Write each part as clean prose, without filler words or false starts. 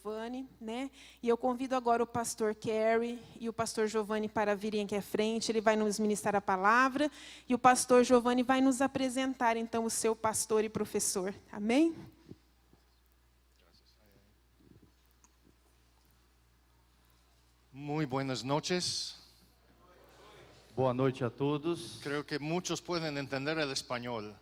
Giovanni, né? E eu convido agora o pastor Kerry e o pastor Giovanni para virem aqui à frente. Ele vai nos ministrar a palavra e o pastor Giovanni vai nos apresentar, então, o seu pastor e professor. Amém? Muy buenas noches. Boa noite a todos. Creo que muchos pueden entender el español.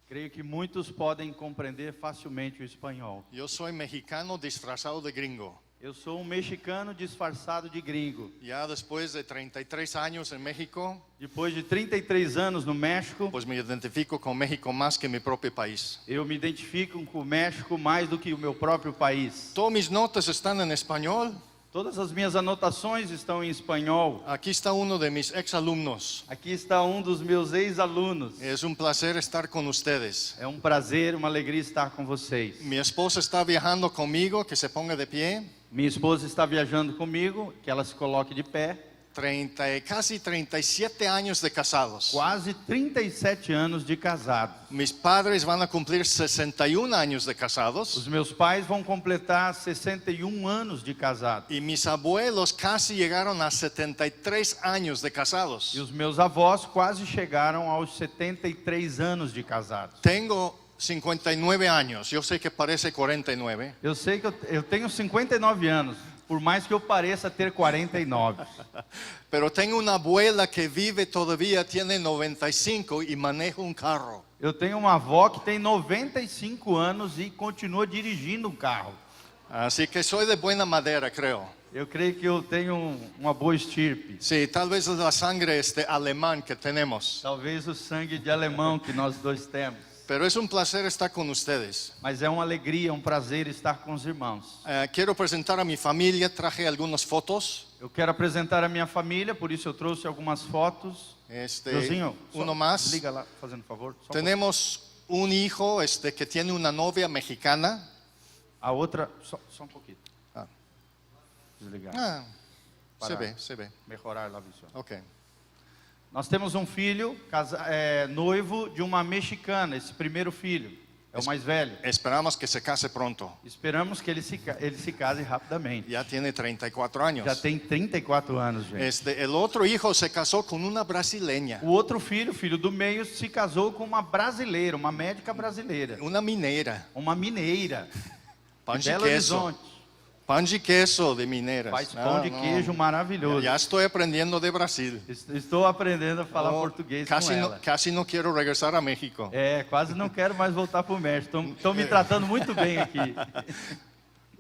Creio que muitos podem compreender facilmente o espanhol. Yo soy mexicano disfrazado de gringo. Eu sou mexicano disfarçado de gringo. Ya después de 33 años en México, Depois de 33 anos no México, pues me identifico con México más que mi propio país. eu me identifico com o México mais do que o meu próprio país. Todas mis notas están en español. Todas as minhas anotações estão em espanhol. Aquí está uno de mis exalumnos. Aqui está um dos meus ex-alunos. Es un placer estar con ustedes. É um prazer, uma alegria estar com vocês. Mi esposa está viajando conmigo, que se ponga de pie. Minha esposa está viajando comigo, que ela se coloque de pé. Casi 37 años de casados. Quase 37 anos de casado. Mis padres van a cumplir 61 años de casados. Os meus pais vão completar 61 anos de casado. Y mis abuelos casi llegaron a 73 años de casados. E os meus avós quase chegaram aos 73 anos de casado. Tengo 59 años, yo sé que parece 49. Eu sei que eu tenho 59 anos, por mais que eu pareça ter 49. Pero tengo una abuela que vive todavía, tiene 95 y maneja un carro. Eu tenho uma avó que tem 95 anos e continua dirigindo um carro. Así que soy de buena madera, creo. Eu creio que eu tenho uma boa estirpe. Sí, tal vez es la sangre alemán que tenemos. Talvez o sangue de alemão que nós dois temos. Pero es un placer estar con ustedes. Mas é uma alegria, um prazer estar com os irmãos. Quiero presentar a mi familia, traje algunas fotos. Eu quero apresentar a minha família, por isso eu trouxe algumas fotos. Josinho, uno más. Liga lá, fazendo favor. Só Tenemos un hijo que tiene una novia mexicana. A outra, só um pouquinho. Ah. Desligar. Ah, Para se ve. melhorar a visão. Ok. Nós temos um filho, noivo de uma mexicana, esse primeiro filho. É o mais velho. Esperamos que se case pronto. Esperamos que ele se case rapidamente. Ya tiene 34 años. Já tem 34 anos, gente. El otro hijo se casó con una brasileña, O outro filho, filho do meio, se casou com uma brasileira, uma médica brasileira. una minera. Uma mineira. Pan De de Belo queso. Horizonte. Pan de queso de mineras. Faz pão de queijo maravilhoso. Ya estoy aprendiendo de Brasil. Estou aprendendo a falar português com ela. Casi no quiero regresar a México. Quase não quero mais voltar para o México. Estão me tratando muito bem aqui.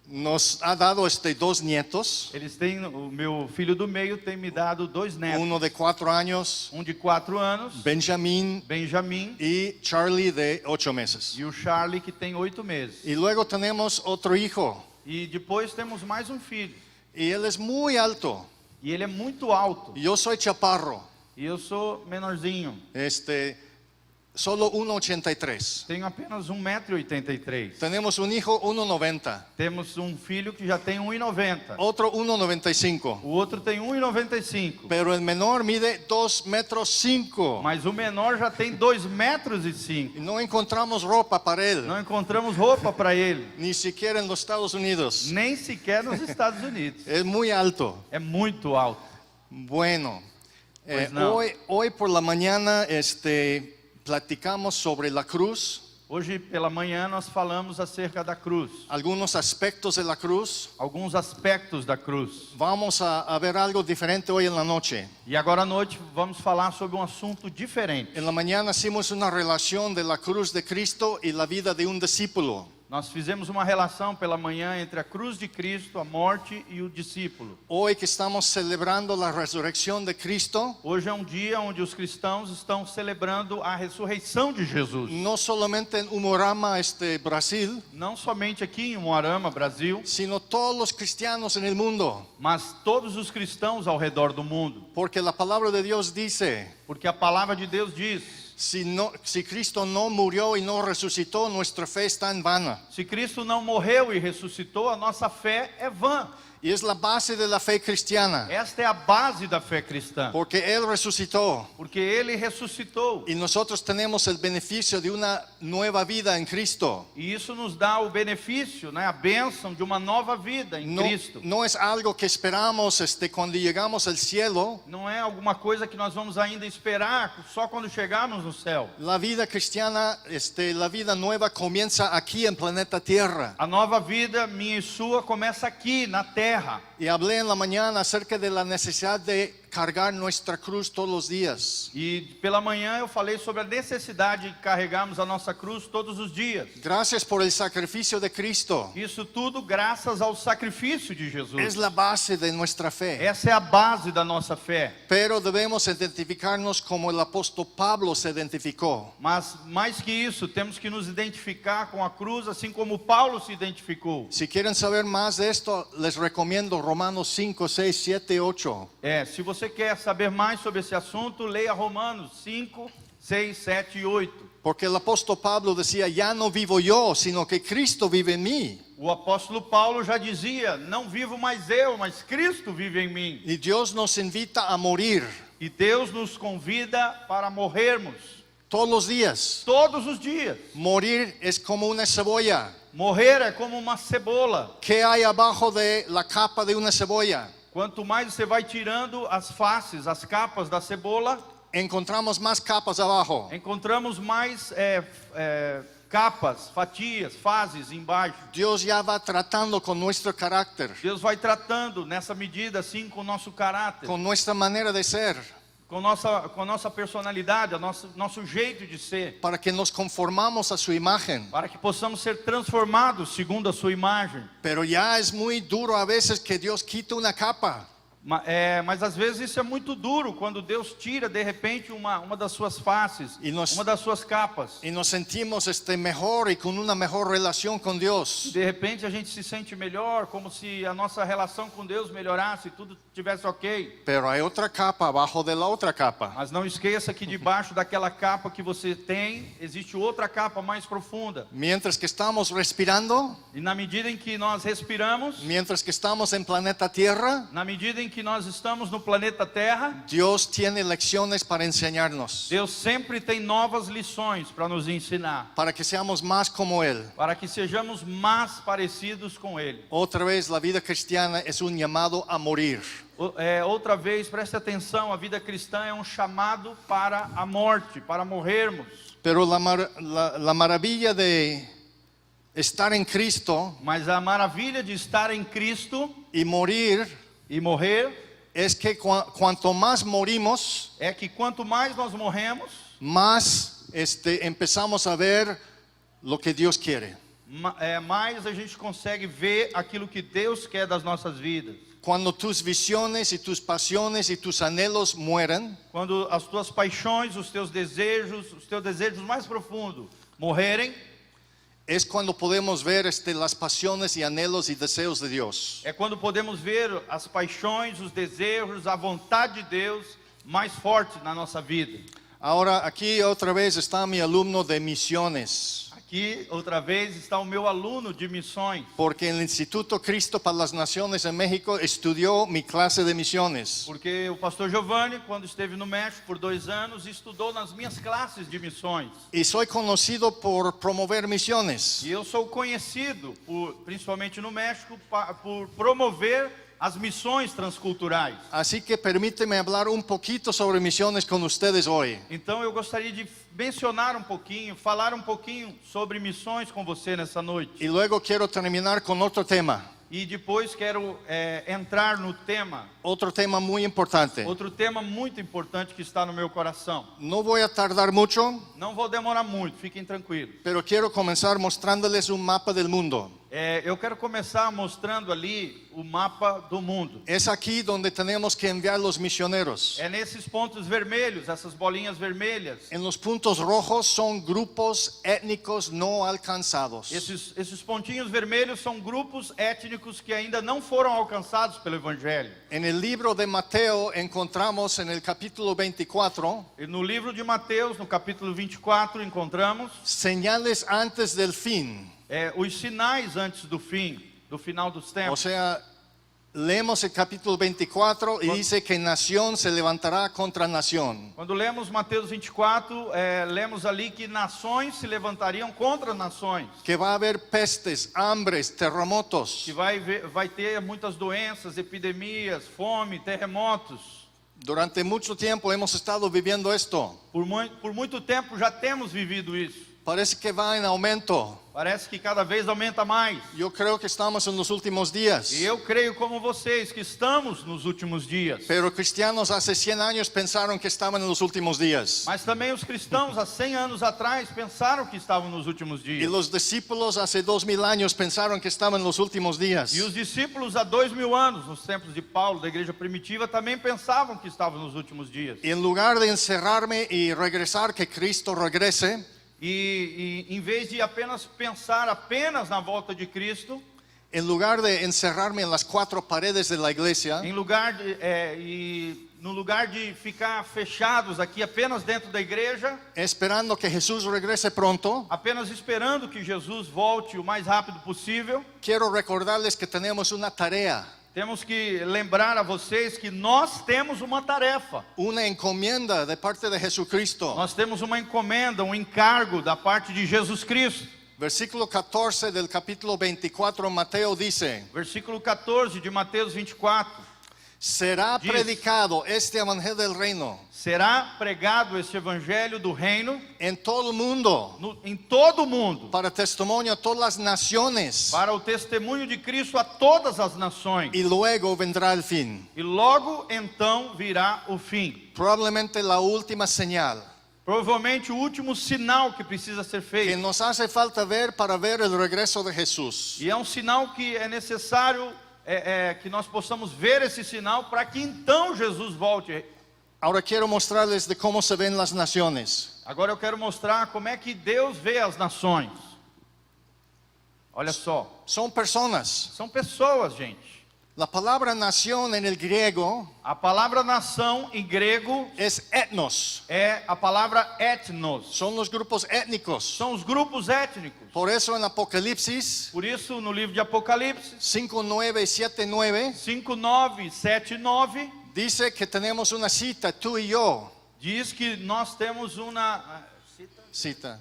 Nos ha dado dos nietos. Eles têm, o meu filho do meio tem me dado 2 netos. Uno de 4 años, Um de 4 anos, Benjamin, Benjamin, y Charlie de 8 meses. e o Charlie, que tem 8 meses. Y luego tenemos otro hijo. E depois temos mais um filho. Y él es muy alto. E ele é muito alto. Y yo soy chaparro. E eu sou menorzinho. Solo 1,83. Tenho apenas 1,83 m. Tenemos un hijo 1,90. Temos um filho que já tem 1,90 m. Otro 1,95. O outro tem 1,95 m. Pero el menor mide 2,5 metros. Mas o menor já tem 2,5 metros. Y no encontramos ropa para él. Não encontramos roupa para ele. Ni siquiera en los Estados Unidos. Nem sequer nos Estados Unidos. Es muy alto. É muito alto. Bueno, Pues no. hoy por la mañana platicamos sobre la cruz, Hoje pela manhã nós falamos acerca da cruz. algunos aspectos de la cruz. Alguns aspectos da cruz. Vamos a ver algo diferente hoy en la noche. E agora à noite vamos falar sobre um assunto diferente. En la mañana hicimos una relación de la cruz de Cristo y la vida de un discípulo. Nós fizemos uma relação pela manhã entre a cruz de Cristo, a morte e o discípulo. Hoy que estamos celebrando la resurrección de Cristo, Hoje é um dia onde os cristãos estão celebrando a ressurreição de Jesus. no solamente en Umorama, Brasil, Não somente aqui em Umuarama, Brasil, sino todos los cristianos en el mundo. mas todos os cristãos ao redor do mundo. Porque la palabra de Dios dice Porque a palavra de Deus diz Si Cristo no murió y no resucitó, nuestra fe está en vana. Se Cristo não morreu e ressuscitou, a nossa fé é vã. Y es la base de la fe cristiana, Esta é a base da fé cristã, porque Él resucitó porque Ele ressuscitou. y nosotros tenemos el beneficio de una nueva vida en Cristo. E isso nos dá o benefício, né, a bênção de uma nova vida em No, Cristo. no es algo que esperamos cuando llegamos al cielo. Não é alguma coisa que nós vamos ainda esperar só quando chegarmos no céu. La vida cristiana, la vida nueva comienza aquí en planeta Tierra. A nova vida, minha e sua, começa aqui, na terra. Y hablé en la mañana acerca de la necesidad de cargar nuestra cruz todos los días. E pela manhã eu falei sobre a necessidade de carregarmos a nossa cruz todos os dias. Gracias por el sacrificio de Cristo. Isso tudo graças ao sacrifício de Es Jesus. la base de nuestra fe. Essa é a base da nossa fé. Pero debemos identificarnos como el apóstol Pablo se identificó. Mas mais que isso, temos que nos identificar com a cruz, assim como Paulo se identificou. Si quieren saber más de esto, les recomiendo Romanos 5, 6, 7, 8. Se você quer saber mais sobre esse assunto, leia Romanos 5, 6, 7 e 8. Porque el apóstol Pablo decía, ya no vivo yo, sino que Cristo vive en mí. O apóstolo Paulo já dizia: não vivo mais eu, mas Cristo vive em mim. Y Dios nos invita a morir E Deus nos convida para morrermos todos los días. todos os dias. Morir es como una cebolla. Morrer é como uma cebola. ¿Qué hay abajo de la capa de una cebolla? Quanto mais você vai tirando as faces, as capas da cebola, Encontramos más capas abajo. encontramos mais capas, fatias, fases embaixo. Dios ya va tratando con nuestro carácter, Deus vai tratando nessa medida assim com o nosso caráter, con nuestra manera de ser, com nossa personalidade, nosso jeito de ser, para que nos conformamos a su imagen. para que possamos ser transformados segundo a sua imagem. Pero ya es muy duro a veces que Dios quite una capa. Mas às vezes isso é muito duro, quando Deus tira de repente uma das suas faces, uma das suas capas. Y nos sentimos mejor y con una mejor relación con Dios. De repente a gente se sente melhor, como se a nossa relação com Deus melhorasse, tudo tivesse ok. Pero hay otra capa abajo de la otra capa. Mas não esqueça que debaixo daquela capa que você tem, existe outra capa mais profunda. Mientras que estamos respirando, E na medida em que nós respiramos, mientras que estamos en planeta Tierra, na medida em que nós estamos no planeta Terra, Dios tiene lecciones para enseñarnos, Deus sempre tem novas lições para nos ensinar, para que seamos más como Él. para que sejamos mais parecidos com Ele. Otra vez, la vida cristiana es un llamado a morir. Outra vez, preste atenção, a vida cristã é um chamado para a morte, para morrermos. Pero la maravilla de estar en Cristo Mas a maravilha de estar em Cristo y morir e morrer es que cuanto más morimos, é que quanto mais nós morremos, más empezamos a ver lo que Dios quiere. mais a gente consegue ver aquilo que Deus quer das nossas vidas. Cuando tus visiones y tus pasiones y tus anhelos mueren, Quando as tuas paixões, os teus desejos mais profundos morrerem, es cuando podemos ver las pasiones y anhelos y deseos de Dios. é quando podemos ver as paixões, os desejos, a vontade de Deus mais forte na nossa vida. Ahora, aquí otra vez está mi alumno de misiones. Aqui, outra vez, está o meu aluno de missões. Porque en el Instituto Cristo para las Naciones en México estudió mi clase de misiones. Porque o pastor Giovanni, quando esteve no México por 2 anos, estudou nas minhas classes de missões. Y soy conocido por promover misiones. E eu sou conhecido, principalmente no México, por promover as missões transculturais. Así que permíteme hablar un poquito sobre misiones con ustedes hoy. Então eu gostaria de mencionar um pouquinho, falar um pouquinho sobre missões com você nessa noite. Y luego quiero terminar con otro tema. E depois quero entrar no tema, Otro tema muy importante. outro tema muito importante que está no meu coração. No voy a tardar mucho, Não vou demorar muito, fiquem tranquilos. pero quiero comenzar mostrándoles un mapa del mundo. Eu quero começar mostrando ali o mapa do mundo. Es aquí donde tenemos que enviar los misioneros. É nesses pontos vermelhos, essas bolinhas vermelhas. En los puntos rojos son grupos étnicos no alcanzados. Esses pontinhos vermelhos são grupos étnicos que ainda não foram alcançados pelo Evangelho. En el libro de Mateo encontramos en el capítulo 24 E no livro de Mateus, no capítulo 24, encontramos señales antes del fin. os sinais antes do fim, do final dos O tempos. sea, leemos el capítulo 24 y dice que nación se levantará contra nación. Quando lemos Mateus 24, lemos ali que nações se levantariam contra nações. Que va a haber pestes, hambres, terremotos. Que vai ter muitas doenças, epidemias, fome, terremotos. Durante mucho tiempo hemos estado viviendo esto. Por muito tempo já temos vivido isso. Parece que va en aumento. Parece que cada vez aumenta mais. Yo creo que estamos en los últimos días. E eu creio como vocês que estamos nos últimos dias. Pero cristianos hace 100 años pensaron que estaban en los últimos días. Mas também os cristãos há 100 anos atrás pensaram que estavam nos últimos Y dias. los discípulos hace 2000 años pensaron que estaban en los últimos días. E os discípulos há 2000 anos, nos tempos de Paulo, da igreja primitiva, também pensavam que estavam nos últimos dias. Y en lugar de encerrarme y regresar, que Cristo regrese, E em vez de apenas pensar apenas na volta de Cristo, en lugar de encerrarme en las cuatro paredes de la iglesia, no lugar de ficar fechados aqui apenas dentro da igreja, esperando que Jesús regrese pronto, apenas esperando que Jesus volte o mais rápido possível, quiero recordarles que tenemos una tarea, temos que lembrar a vocês que nós temos uma tarefa. una encomienda de parte de Jesucristo. Nós temos uma encomenda, um encargo da parte de Jesus Cristo. Versículo 14 del capítulo 24, Mateo dice: Versículo 14 de Mateus 24. será Diz. predicado este evangelio del reino Será pregado este evangelho do reino en todo el mundo em todo o mundo, para testimonio a todas las naciones, para o testemunho de Cristo a todas as nações. y luego vendrá el fin. E logo então virá o fim. Probablemente la última señal Provavelmente o último sinal que precisa ser que feito. nos hace falta ver para ver el regreso de Jesús. E é um sinal que é necessário que nós possamos ver esse sinal para que então Jesus volte. Ahora quiero mostrarles de cómo se ven las naciones. Agora eu quero mostrar como é que Deus vê as nações. Olha só, Son personas. são pessoas, gente. La palabra nación en el griego A palavra nação em grego es etnos. é a palavra etnos. Son los grupos étnicos. São os grupos étnicos. Por eso en Apocalipsis Por isso, no livro de Apocalipse 5, 9 y 7, 9 5:9, 7:9 dice que tenemos una cita, tú y yo. diz que nós temos Cita,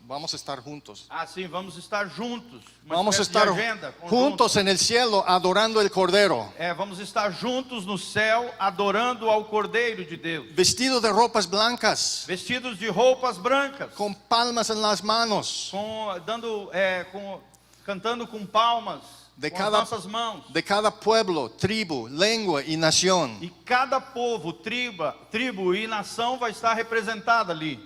vamos a estar juntos. sim, vamos estar juntos. Uma Vamos a espécie de estar agenda conjunta. juntos en el cielo adorando el Cordero, Vamos estar juntos no céu adorando ao Cordeiro de Deus, vestidos de ropas blancas, vestidos de roupas brancas, con palmas en las manos, cantando com palmas De com cada- as nossas mãos. de cada pueblo, tribu, lengua y nación. E cada povo, tribo e nação vai estar representada ali.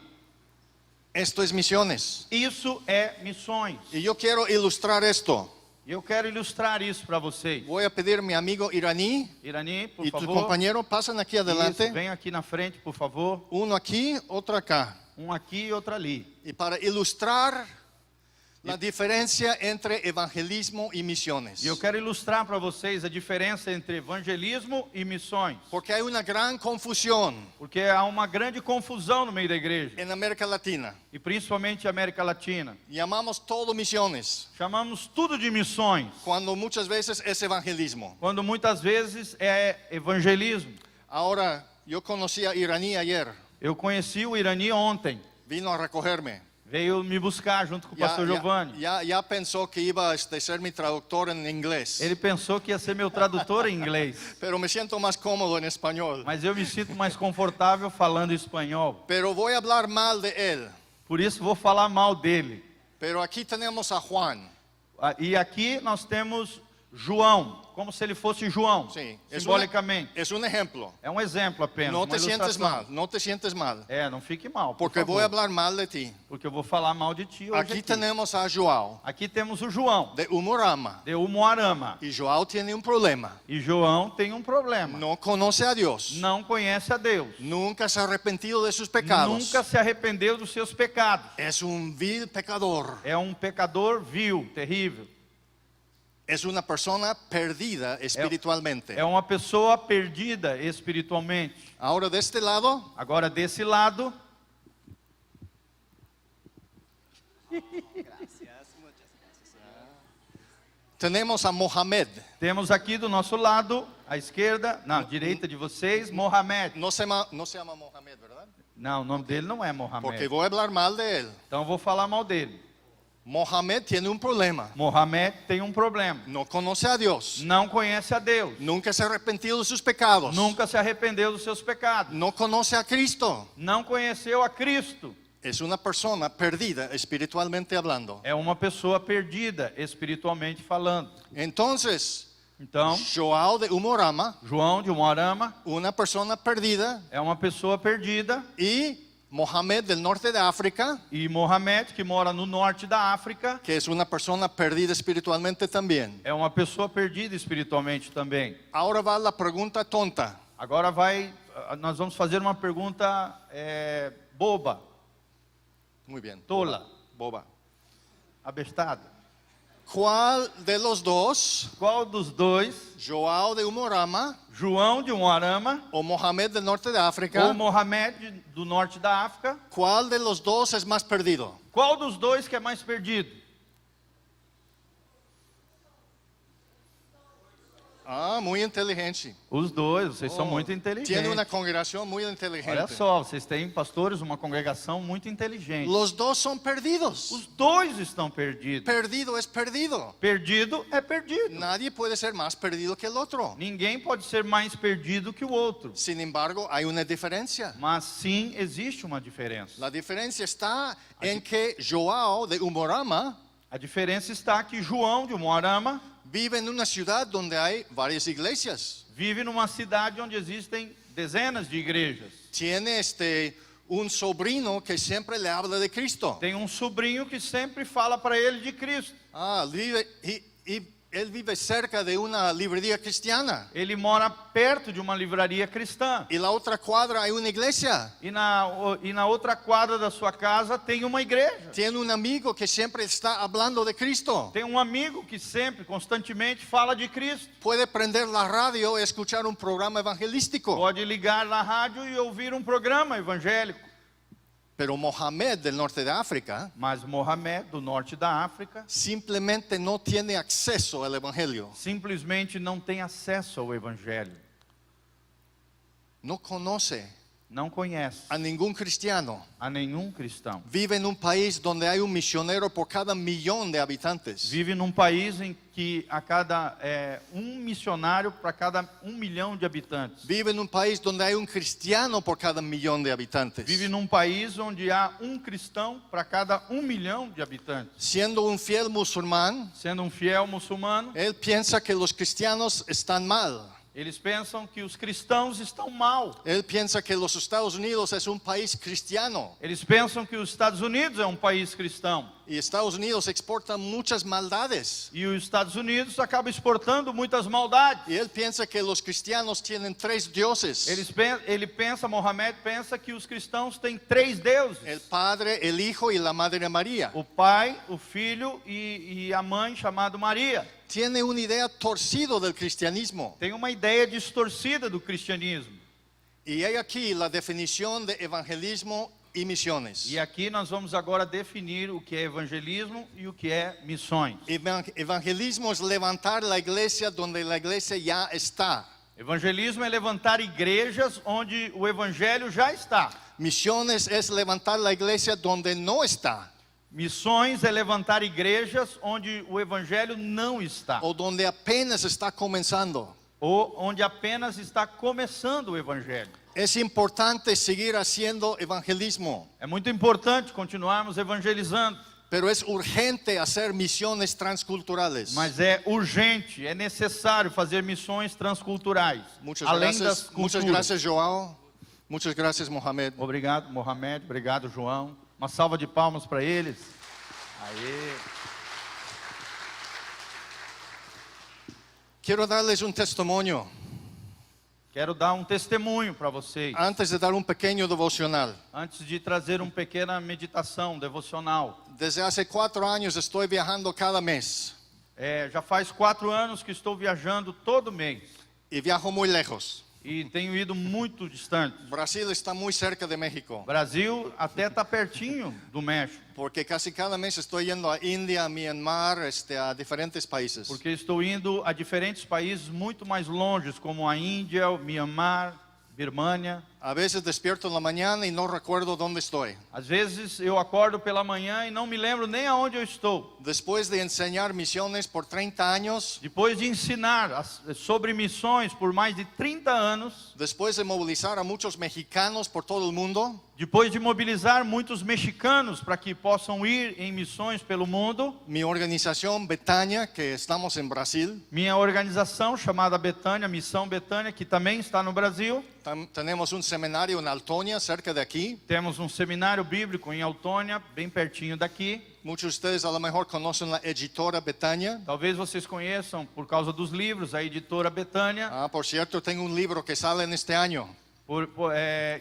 Esto es misiones. Isso é missões. Y yo quiero ilustrar esto. E eu quero ilustrar isso para vocês. Voy a pedir a mi amigo iraní Irani, por y tu favor. compañero pasan aquí Isso, adelante. vem aqui na frente, por favor. Uno aquí, otro acá. Um aqui e outro ali. Y para ilustrar la diferencia entre evangelismo y misiones. E eu quero ilustrar para vocês a diferença entre evangelismo e missões. Porque hay una gran confusión Porque há uma grande confusão no meio da igreja. en América Latina. E principalmente a América Latina. Llamamos todo misiones, Chamamos tudo de missões, cuando muchas veces es evangelismo. quando muitas vezes é evangelismo. Ahora, yo conocí a iraní ayer. Eu conheci o Irani ontem. Vino a recogerme. Veio me buscar junto com o pastor Giovanni. Ya pensó que iba a ser mi traductor en inglés. Ele pensou que ia ser meu tradutor em inglês. Pero me siento más cómodo en español. Mas eu me sinto mais confortável falando espanhol. Pero voy a hablar mal de él. Por isso vou falar mal dele. Pero aquí tenemos a Juan. E aqui nós temos João, como se ele fosse João, Sí, simbolicamente. es un ejemplo. É um exemplo apenas, No uma te sientes ilustração. mal, no te sientes mal, É, não fique mal, por porque favor, voy a hablar mal de ti. porque eu vou falar mal de ti hoje Aquí aqui. tenemos a Joao, Aqui temos o João, de Humorama, de Umuarama. y Joao tiene un problema. E João tem um problema. No conoce a Dios, Não conhece a Deus. nunca se ha arrepentido de sus pecados. Nunca se arrependeu dos seus pecados. Es un vil pecador. É um pecador vil, terrível. Es una persona perdida espiritualmente. É uma pessoa perdida espiritualmente. Ahora de este lado Agora, desse lado, tenemos a Mohamed. temos aqui do nosso lado, à esquerda, na direita de vocês, Mohamed. No se llama Mohamed, ¿verdad? Não, o nome dele não é Porque Mohamed. voy a hablar mal de él. Então eu vou falar mal dele. Mohamed tiene un problema. Mohamed tem um problema. No conoce a Dios. Não conhece a Deus. Nunca se ha arrepentido de sus pecados. Nunca se arrependeu dos seus pecados. No conoce a Cristo. Não conheceu a Cristo. Es una persona perdida espiritualmente hablando. É uma pessoa perdida espiritualmente falando. Entonces, Então, Joao de Humorama, João de Umuarama una persona perdida, é uma pessoa perdida. y Mohamed del norte de África, E Mohamed, que mora no norte da África, que es una persona perdida espiritualmente también. é uma pessoa perdida espiritualmente também. Ahora va la pregunta tonta. Agora nós vamos fazer uma pergunta boba, Muy bien. tola, Boba. abestada. ¿Cuál de los dos, Qual dos dois, Joao de Humorama João de Umuarama o Mohamed del norte de África, ou Mohamed do norte da África, cuál de los dos es más perdido? qual dos dois que é mais perdido? Ah, muy inteligente. Os dois, vocês são Oh, muito Tiene inteligentes. una congregación muy inteligente. Olha só, vocês têm pastores, uma congregação muito inteligente. Los dos son perdidos. Os dois estão perdidos. Perdido es perdido. Perdido é perdido. Nadie puede ser más perdido que el otro. Ninguém pode ser mais perdido que o outro. Sin embargo, hay una diferencia. Mas sim, existe uma diferença. La diferencia está en que Joao de Humorama A diferença está que João de Umuarama vive en una ciudad donde hay varias iglesias. vive numa cidade onde existem dezenas de igrejas. Tiene un sobrino que siempre le habla de Cristo. Tem um sobrinho que sempre fala para ele de Cristo. Él vive cerca de una librería cristiana. Ele mora perto de uma livraria cristã. Y la otra cuadra hay una iglesia. E na outra quadra da sua casa tem uma igreja. Tiene un amigo que siempre está hablando de Cristo. Tem um amigo que sempre, constantemente, fala de Cristo. Puede prender la radio y escuchar un programa evangelístico. Pode ligar na rádio e ouvir um programa evangélico. Pero Mohamed del norte de África Mas Mohamed, do norte da África, simplemente no tiene acceso al evangelio. simplesmente não tem acesso ao evangelho. No conoce Não conhece a ningún cristiano. a nenhum cristão. Vive en un país donde hay un misionero por cada 1.000.000 de habitantes. Vive num país em que a cada um missionário para cada 1 milhão de habitantes. Vive en un país donde hay un cristiano por cada 1.000.000 de habitantes. Vive num país onde há um cristão para cada 1 milhão de habitantes. Siendo un fiel musulmán, Sendo um fiel muçulmano, él piensa que los cristianos están mal. eles pensam que os cristãos estão mal. Él piensa que los Estados Unidos es un país cristiano. Eles pensam que os Estados Unidos é um país cristão. Y Estados Unidos exporta muchas maldades. E os Estados Unidos acabam exportando muitas maldades. Y él piensa que los cristianos tienen 3 dioses. Mohamed pensa que os cristãos têm 3 deuses. El Padre, el Hijo y la Madre María. O Pai, o Filho e a Mãe, chamado Maria. Tiene una idea torcida del cristianismo. Tem uma ideia distorcida do cristianismo. Y hay aquí la definición de evangelismo y misiones. E aqui nós vamos agora definir o que é evangelismo e o que é missões. Evangelismo es levantar la iglesia donde la iglesia ya está. Evangelismo é levantar igrejas onde o evangelho já está. Misiones es levantar la iglesia donde no está. Missões é levantar igrejas onde o evangelho não está. O donde apenas está comenzando. Ou onde apenas está começando o evangelho. Es importante seguir haciendo evangelismo. É muito importante continuarmos evangelizando. Pero es urgente hacer misiones transculturales. Mas é urgente, é necessário fazer missões transculturais, além das culturas. Muchas gracias, Joao. Muchas gracias, Mohamed. Obrigado, Mohamed. Obrigado, João. Uma salva de palmas para eles. Aê. Quiero darles un testimonio Quero dar um testemunho para vocês, antes de dar un pequeño devocional. antes de trazer uma pequena meditação devocional. Desde hace 4 años estoy viajando cada mes Já faz 4 anos que estou viajando todo mês y viajo muy lejos. e tenho ido muito distante. Brasil está muy cerca de México, Brasil até está pertinho do México, porque casi cada mes estoy yendo a India, a Myanmar, a diferentes países. porque estou indo a diferentes países muito mais longes, como a Índia, o Myanmar, Birmânia. A veces despierto en la mañana y no recuerdo dónde estoy. Às vezes eu acordo pela manhã e não me lembro nem aonde eu estou. Después de enseñar misiones por 30 años, Depois de ensinar sobre missões por mais de 30 anos, después de movilizar a muchos mexicanos por todo el mundo, depois de mobilizar muitos mexicanos para que possam ir em missões pelo mundo, mi organización Betania, que estamos en Brasil, minha organização chamada Betânia, Missão Betânia, que também está no Brasil, tenemos un seminario en Altonia, cerca de aquí. temos um seminário bíblico em Autônia, bem pertinho daqui. Muchos de ustedes a lo mejor conocen la editora Betania. Talvez vocês conheçam por causa dos livros, a editora Betânia. Por cierto, tengo un libro que sale en este año.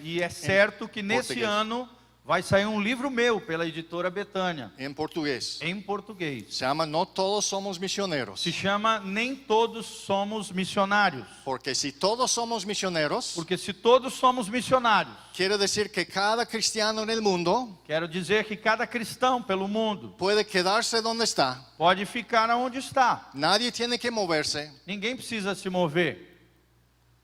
E é certo que nesse português. ano vai sair um livro meu pela editora Betânia, En portugués. em português. Se llama No Todos Somos Misioneros. Se chama Nem Todos Somos Missionários. Porque si todos somos misioneros, Porque se todos somos missionários, quiere decir que cada cristiano en el mundo quero dizer que cada cristão pelo mundo puede quedarse donde está. pode ficar onde está. Nadie tiene que moverse, Ninguém precisa se mover,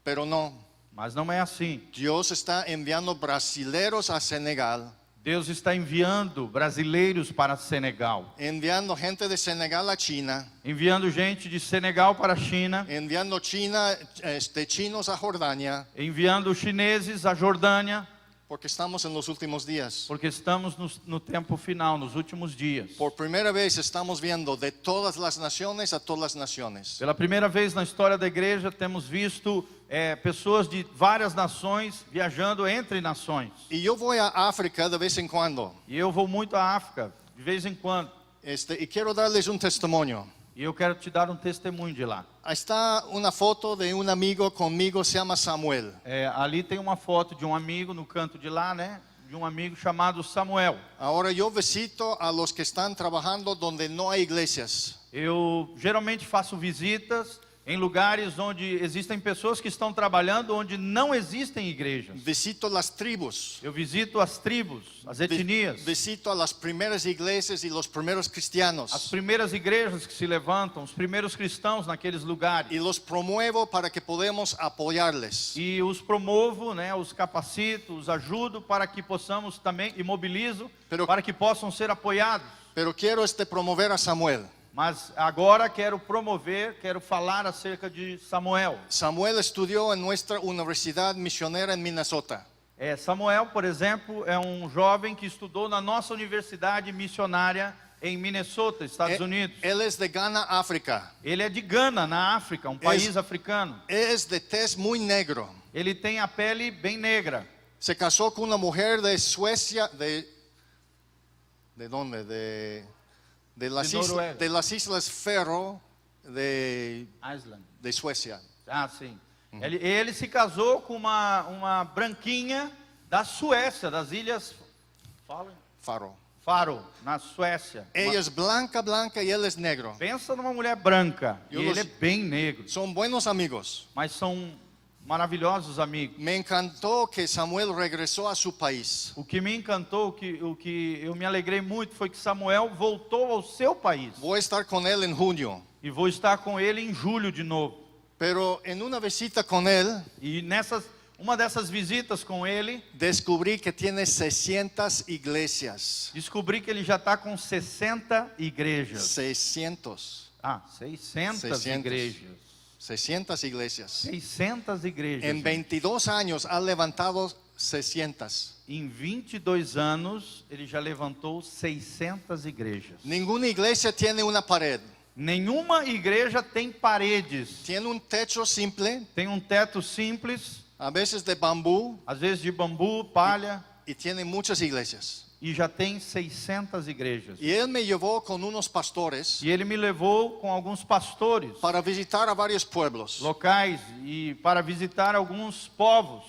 pero no. mas não é assim. Dios está enviando brasileros a Senegal, Deus está enviando brasileiros para Senegal, enviando gente de Senegal a China, enviando gente de Senegal para a China, enviando chinos a Jordania, enviando chineses à Jordânia, porque estamos en los últimos días. porque estamos no tempo final, nos últimos dias. Por primera vez estamos viendo de todas las naciones a todas las naciones. Pela primeira vez na história da igreja, temos visto pessoas de várias nações viajando entre nações. Y yo voy a África de vez en cuando. E eu vou muito à África, de vez em quando. Y quiero darles un testimonio. E eu quero te dar um testemunho de lá. Ahí está una foto de un amigo conmigo, se llama Samuel. Ali tem uma foto de um amigo no canto de lá, né? De um amigo chamado Samuel. Ahora yo visito a los que están trabajando donde no hay iglesias. Eu geralmente faço visitas em lugares onde existem pessoas que estão trabalhando onde não existem igrejas. Visito las tribus. Eu visito as tribos, as etnias, Visito a las primeras iglesias y los primeros as cristianos. primeiras igrejas que se levantam, os primeiros cristãos naqueles lugares. Y los promuevo para que podamos apoyarles. E os promovo, né, os capacito, os ajudo para que possamos também, e mobilizo, para que possam ser apoiados. Pero quiero promover a Samuel. Mas agora quero falar acerca de Samuel. Samuel estudió en nuestra universidad misionera en Minnesota. Samuel, por exemplo, é um jovem que estudou na nossa universidade missionária em Minnesota, Estados Unidos. Él es de Ghana, África. Ele é de Gana, na África, um país africano. Es de tez muy negro. Ele tem a pele bem negra. Se casó con una mujer de Suecia, ¿de dónde? De las Islas Faroe, de Suecia. Ah, sim. Ele se casou com uma branquinha da Suécia, das ilhas Faroe, na Suécia. Ella es blanca y él es negro. Pensa numa mulher branca, e ele é bem negro. Son buenos amigos. Mas são maravilhosos amigos. Me encantó que Samuel regresó a su país. O que me encantou, o que eu me alegrei muito, foi que Samuel voltou ao seu país. Voy a estar con él en junio. E vou estar com ele em julho de novo. Pero en una visita con él, E uma dessas visitas com ele, descubrí que tiene 600 iglesias. descobri que ele já está com 60 igrejas. 600 igrejas. 600 iglesias. 600 igrejas. En 22 años ha levantado 600. Em 22 anos, ele já levantou 600 igrejas. Ninguna iglesia tiene una pared. Nenhuma igreja tem paredes. Tiene un techo simple, Tem um teto simples, a veces de bambú, às vezes de bambu, palha, y tiene muchas iglesias. e já tem 600 igrejas. Y él me llevó con unos pastores E ele me levou com alguns pastores para visitar a varios pueblos. locais e para visitar alguns povos.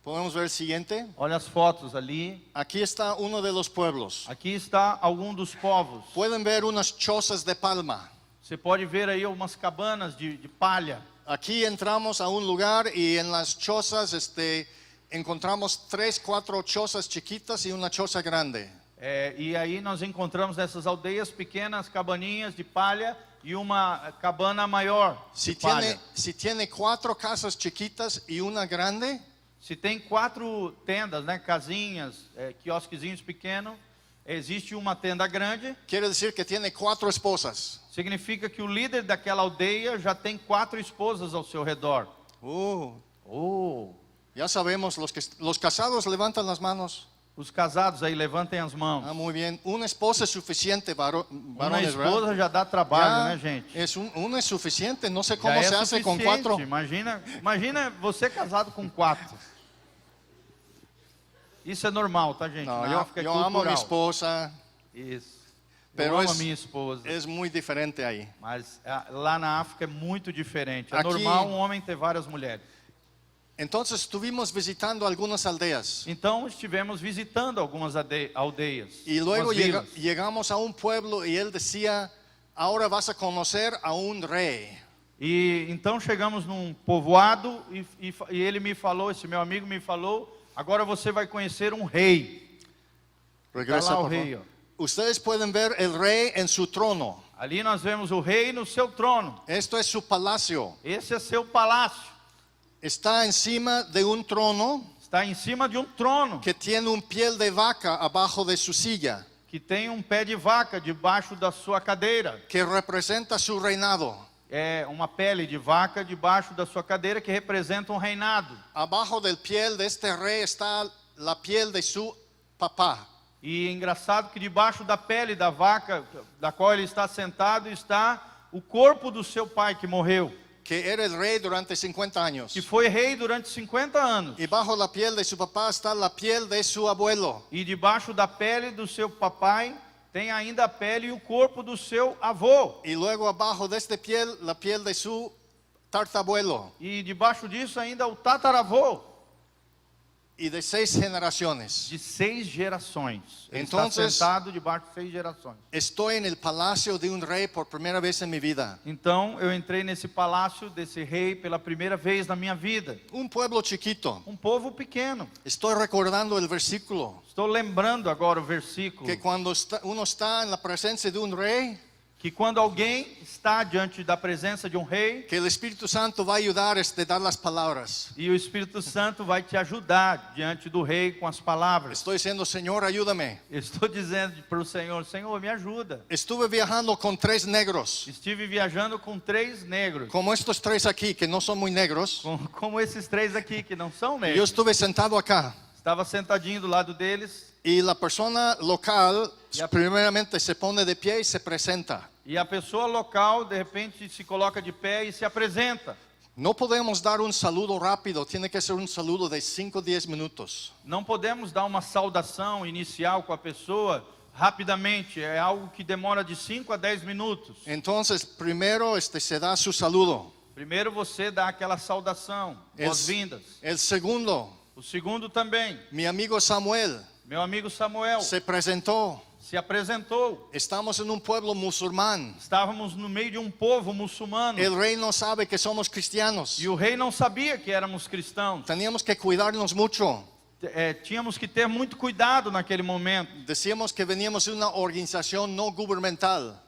Podemos ver el siguiente. Olha as fotos ali. Aquí está uno de los pueblos. Aqui está algum dos povos. Pueden ver unas chozas de palma. Você pode ver aí algumas cabanas de palha. Aquí entramos a un lugar y en las chozas encontramos 3, 4 chozas chiquitas y una choza grande. E aí nós encontramos nessas aldeias pequenas cabaninhas de palha e uma cabana maior de palha. Si tiene 4 casas chiquitas y una grande, Se tem 4 tendas, né, casinhas, quiosquezinhos pequenos, existe uma tenda grande, quiere decir que tiene 4 esposas. significa que o líder daquela aldeia já tem 4 esposas ao seu redor. Oh, Ya sabemos, los casados levantan las manos. os casados aí, levantem as mãos. Muy bien. Una esposa es suficiente, Uma varones, ¿verdad? esposa já dá trabalho, né, Ya, gente? una es suficiente. No sé Já cómo é se hace con suficiente. 4. Imagina você casado com 4. Isso é normal, tá, gente? No, Na África é yo amo a mi cultural. esposa. Isso. Pero Eu amo a es- minha esposa. Es muy diferente ahí. Mas lá na África é muito diferente. É Aqui- normal um homem ter várias mulheres. Entonces estuvimos visitando algunas aldeas. Então estivemos visitando algumas aldeias. Y luego algumas vilas. llegamos a un pueblo y él decía, ahora vas a conocer a un rey. E então chegamos num povoado e ele me falou, esse meu amigo me falou, agora você vai conhecer um rei. Regresa, Está lá o por rei, favor. Ustedes pueden ver el rey en su trono. Ali nós vemos o rei no seu trono. Esto es su palacio. Esse é seu palácio. Está encima de un trono Está em cima de um trono que tiene un piel de vaca abajo de su silla, que tem um pé de vaca debaixo da sua cadeira. que representa su reinado. É uma pele de vaca debaixo da sua cadeira que representa um reinado. Abajo del piel de este rey está la piel de su papá. E é engraçado que debaixo da pele da vaca, da qual ele está sentado, está o corpo do seu pai que morreu, Que era el rey durante 50 años. que foi rei durante 50 anos. Y bajo la piel de su papá está la piel de su abuelo. E debaixo da pele do seu papai tem ainda a pele e o corpo do seu avô. Y luego abajo de esta piel, la piel de su tartabuelo. E debaixo disso ainda o tataravô. Y de 6 generaciones. De 6 gerações. Ele Entonces- está sentado debaixo de 6 gerações. Estoy en el palacio de un rey por primera vez en mi vida. Então eu entrei nesse palácio desse rei pela primeira vez na minha vida. Un pueblo chiquito. Um povo pequeno. Estoy recordando el versículo. Estou lembrando agora o versículo. Que cuando uno está en la presencia de un rey, Que quando alguém está diante da presença de um rei, que el Espíritu Santo va a ayudar a dar las palabras. e o Espírito Santo vai te ajudar diante do rei com as palavras. Estoy diciendo, Señor, ayúdame. Eu estou dizendo para o Senhor, Senhor, me ajuda. Estuve viajando con 3 negros. Estive viajando com 3 negros, Como estos 3 aquí, que no son muy negros. como esses 3 aqui, que não são Yo negros. estuve sentado acá. Estava sentadinho do lado deles, Y la persona local Ya. primeramente se pone de pie y se presenta. e a pessoa local, de repente, se coloca de pé e se apresenta. No podemos dar un saludo rápido, tiene que ser un saludo de 5 o 10 minutos. Não podemos dar uma saudação inicial com a pessoa rapidamente, é algo que demora de 5 a 10 minutos. Entonces, primero se da su saludo. Primeiro você dá aquela saudação, boas-vindas. El segundo, O segundo também, mi amigo Samuel, meu amigo Samuel se presentó. se apresentou. Estamos en un pueblo musulmán. Estávamos no meio de um povo muçulmano El rey no sabe que somos cristianos. e o rei não sabia que éramos cristãos. Teníamos que cuidarnos mucho. Tínhamos que ter muito cuidado naquele momento. Decíamos que veníamos de una organización no gubernamental.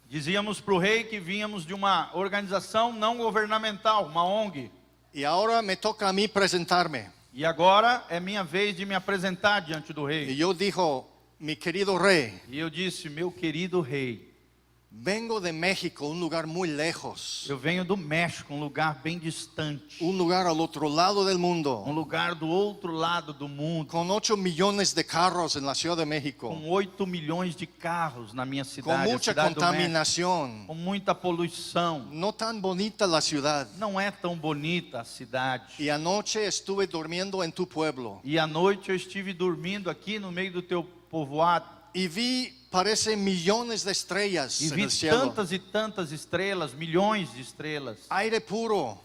Dizíamos para o rei que vínhamos de uma organização não governamental, uma ONG. Y ahora me toca a mí presentarme. E agora é minha vez de me apresentar diante do Y rei. yo dijo, mi querido rey, E eu disse, meu querido rei, Vengo de México, un lugar muy lejos, Eu venho do México, um lugar bem distante. un lugar al otro lado del Um mundo, lugar do outro lado do mundo. con 8 millones de carros en la Ciudad de México, Com 8 milhões de carros na minha con cidade, a mucha cidade do México, contaminación, com muita poluição. no tan bonita la ciudad. Não é tão bonita a cidade. Y anoche estuve durmiendo en tu pueblo E à noite eu estive dormindo aqui no meio do teu povoado y vi, parece, millones de estrellas e en vi el cielo. tantas e tantas estrelas, milhões de estrelas. Aire puro,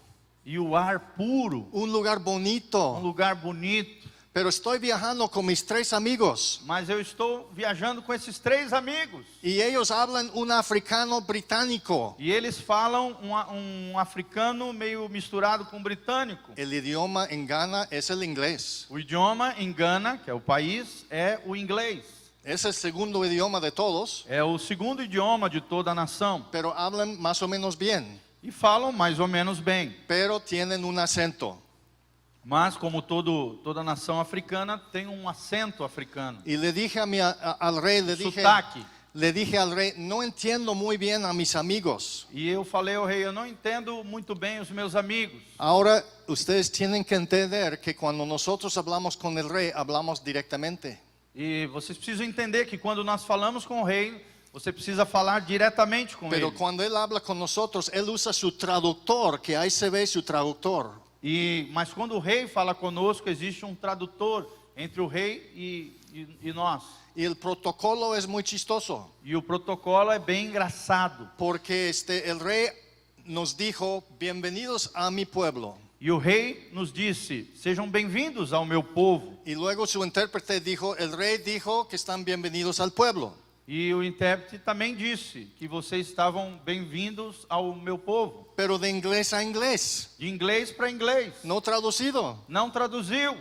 E o ar puro, un lugar um bonito. lugar bonito. Pero estoy viajando con mis 3 amigos Mas eu estou viajando com esses 3 amigos. y ellos hablan un africano británico. E eles falam um africano meio misturado com britânico. El idioma en Ghana es el inglés. O idioma em Gana, que é o país, é o inglês. Es el segundo idioma de todos, É o segundo idioma de toda a nação. pero hablan más o menos bien. E falam mais ou menos bem. Pero tienen un acento. Mas, como toda nação africana, tem um acento africano. Y le dije al rey, Sotaque. le dije al rey, no entiendo muy bien a mis amigos. E eu falei ao rei, eu não entendo muito bem os meus amigos. Ahora ustedes tienen que entender que cuando nosotros hablamos con el rey, hablamos directamente. E vocês precisam entender que quando nós falamos com o rei, você precisa falar diretamente com Pero ele. cuando él habla con nosotros, él usa su traductor, que ahí se ve su traductor. Mas quando o rei fala conosco, existe um tradutor entre o rei e nós. Y el protocolo es muy chistoso, E o protocolo é bem engraçado. porque el rey nos dijo, bienvenidos a mi pueblo. E o rei nos disse, sejam bem-vindos ao meu povo. Y luego su intérprete dijo, el rey dijo que están bienvenidos al pueblo. E o intérprete também disse que vocês estavam bem-vindos ao meu povo. Pero de inglés a inglés, De inglês para inglês. no traducido. Não traduziu.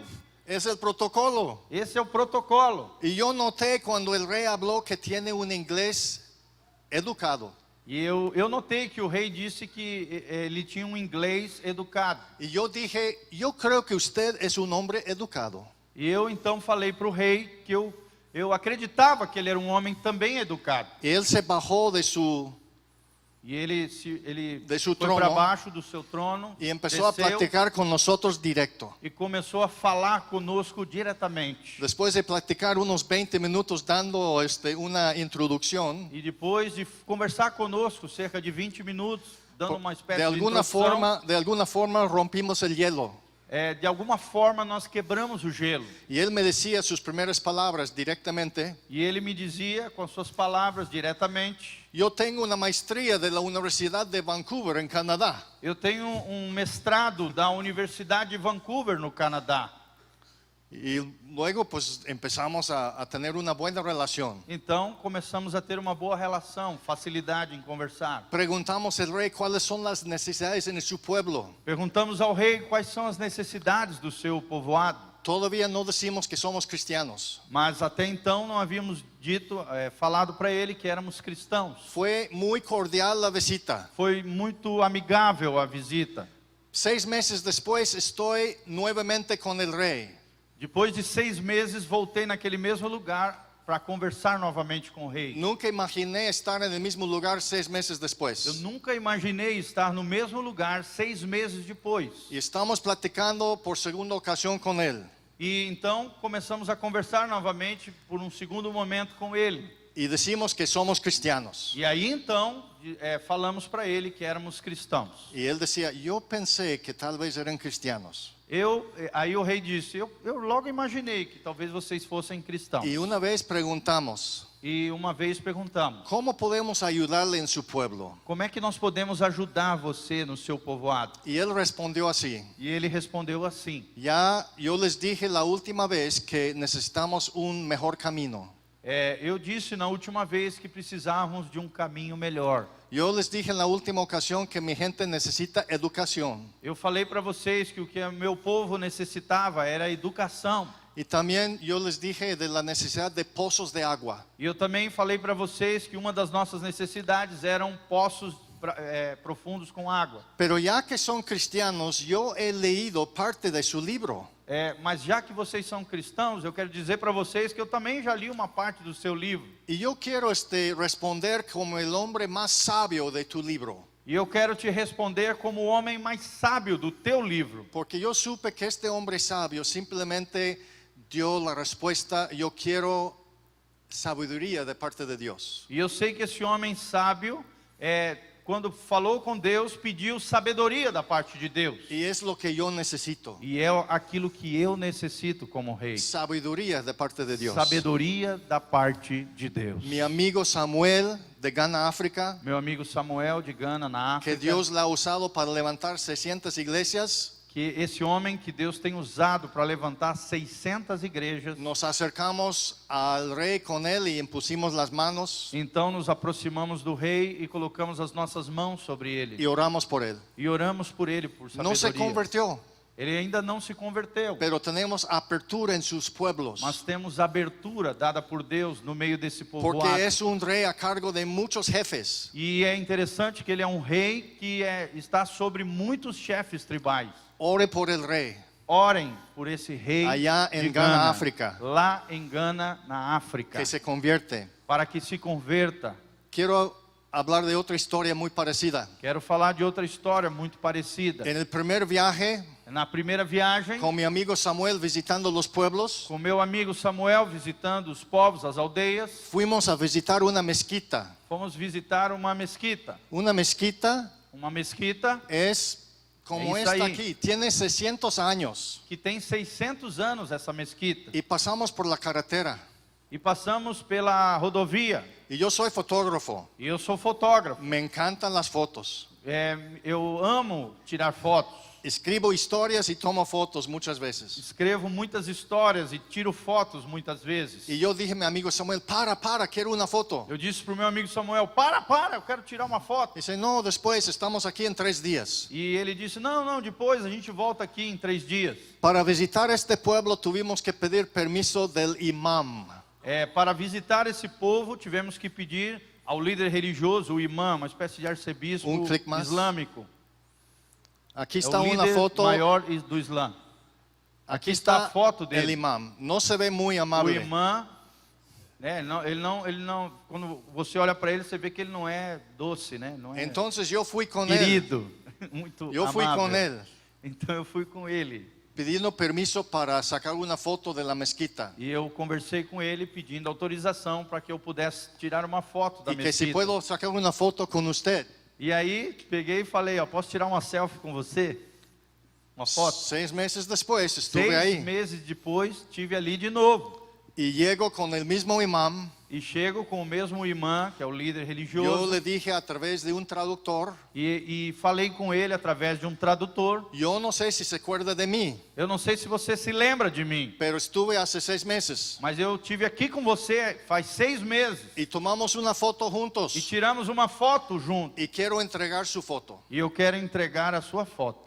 Es el protocolo. Esse é o protocolo. Y yo noté cuando el rey habló que tiene un inglés educado. E eu notei que o rei disse que ele tinha um inglês educado. Y yo dije, yo creo que usted es un hombre educado. E eu então falei para o rei que eu acreditava que ele era um homem também educado. Y él se bajó de su E ele De su foi para trono. baixo do seu trono, y empezó a desceu platicar con nosotros directo. e começou a falar conosco diretamente. Después de platicar unos 20 minutos dando una introducción, E depois de conversar conosco cerca de 20 minutos, dando uma espécie de de introdução, alguna forma rompimos el hielo. de alguma forma nós quebramos o gelo. Y él me decía sus primeras palabras directamente. E ele me dizia com suas palavras diretamente: Yo tengo una maestría de la Universidad de Vancouver en Canadá. eu tenho um mestrado da Universidade de Vancouver, no Canadá. Y luego pues empezamos a tener una buena relación. Então começamos a ter uma boa relação, facilidade em conversar. Preguntamos al rey cuáles son las necesidades en su pueblo. Perguntamos ao rei quais são as necessidades do seu povoado. Todavía no decimos que somos cristianos. Mas até então não havíamos falado para ele que éramos cristãos. Fue muy cordial la visita. Foi muito amigável a visita. 6 meses después estoy nuevamente con el rey. Depois de 6 meses, voltei naquele mesmo lugar para conversar novamente com o rei. Nunca imaginé estar en el mismo lugar 6 meses Eu después. nunca imaginei estar no mesmo lugar 6 meses depois. Y estamos platicando por segunda ocasión con él. E então começamos a conversar novamente por um segundo momento com ele. Y decimos que somos cristianos. E aí então falamos para ele que éramos cristãos. Y él decía, yo pensé que tal vez eran cristianos. Aí o rei disse, eu logo imaginei que talvez vocês fossem cristãos. Y una vez preguntamos, E uma vez perguntamos, ¿cómo podemos ayudarle en su pueblo? como é que nós podemos ajudar você no seu povoado? Y él respondió así, E ele respondeu assim: ya yo les dije la última vez que necesitamos un mejor camino. eu disse na última vez que precisávamos de um caminho melhor. Yo les dije en la última ocasión que mi gente necesita educación. Eu falei para vocês que o que o meu povo necessitava era educação. Y también yo les dije de la necesidad de pozos de agua. E eu também falei para vocês que uma das nossas necessidades eram poços profundos com água. Pero ya que son cristianos, yo he leído parte de su libro. mas já que vocês são cristãos, eu quero dizer para vocês que eu também já li uma parte do seu livro. Y yo quiero responder como el hombre más sabio de tu libro. E eu quero te responder como o homem mais sábio do teu livro. Porque yo supe que este hombre sabio simplemente dio la respuesta, yo quiero sabiduría de parte de Dios. E eu sei que esse homem sábio, quando falou com Deus, pediu sabedoria da parte de Deus. Y es lo que yo necesito. E é aquilo que eu necessito como rei. Sabiduría de parte de Dios. Sabedoria da parte de Deus. Mi amigo Samuel de Ghana, África, Meu amigo Samuel de Gana, na que África, Dios la ha usado para levantar 600 iglesias, que esse homem que Deus tem usado para levantar 600 igrejas. nos acercamos al rey con él y impusimos las manos Então nos aproximamos do rei e colocamos as nossas mãos sobre ele. y oramos por él. E oramos por ele, por No se sabedoria. convirtió, Ele ainda não se converteu. pero tenemos apertura en sus pueblos. Mas temos abertura dada por Deus no meio desse povoado. Porque es un rey a cargo de muchos jefes. E é interessante que ele é um rei que está sobre muitos chefes tribais. Ore por el rey. Orem por esse rei Allá de em Gana, Gana, África. lá em Gana, na África, Que se convierte. para que se converta. Quiero hablar de otra historia muy parecida. Quero falar de outra história muito parecida. En el primer viaje, Na primeira viagem, con mi amigo Samuel visitando los pueblos, com meu amigo Samuel visitando os povos, as aldeias, fuimos a visitar una mezquita. fomos visitar uma mesquita. Una mezquita Uma mesquita es como Es isso esta ahí. aquí, tiene 600 años. que tem 600 anos, essa mesquita. Y pasamos por la carretera. E passamos pela rodovia. Y yo soy fotógrafo. E eu sou fotógrafo. Me encantan las fotos. Eu amo tirar fotos. Escribo historias y tomo fotos muchas veces. Escrevo muitas histórias e tiro fotos muitas vezes. Y yo dije a mi amigo Samuel, para, quiero una foto. Eu disse pro meu amigo Samuel, eu quero tirar uma foto. Dice, no, después, estamos aquí en 3 días. E ele disse, não, depois a gente volta aqui em 3 dias. Para visitar este pueblo tuvimos que pedir permiso del imam. Para visitar esse povo, tivemos que pedir ao líder religioso, o imã, uma espécie de arcebispo clique mais. islâmico. Aquí É está o una líder foto. maior do Islã. Aquí está está a foto el dele. imam. No se ve muy O amable. imã, ele não, quando você olha para ele, você vê que ele não é doce, né? Não é Entonces yo fui con él. querido, muito Yo fui amável. con él, Então eu fui com ele pidiendo permiso para sacar una foto de la mezquita. e eu conversei com ele pedindo autorização para que eu pudesse tirar uma foto da Y que si mesquita. puedo sacar una foto con usted. E aí peguei e falei, posso tirar uma selfie com você? Uma foto? 6 meses después estuve 6 ahí. meses depois, estive ali de novo. Y llego con el mismo imam. E chego com o mesmo imã, que é o líder Yo religioso, le dije a través de un traductor, e falei com ele através de um tradutor. yo no sé si se acuerda de mí, Eu não sei se você se lembra de mim, pero estuve hace 6 meses. mas eu tive aqui com você faz 6 meses. Y tomamos una foto E juntos. tiramos uma foto junto. Y quiero entregar su foto. E eu quero entregar a sua foto.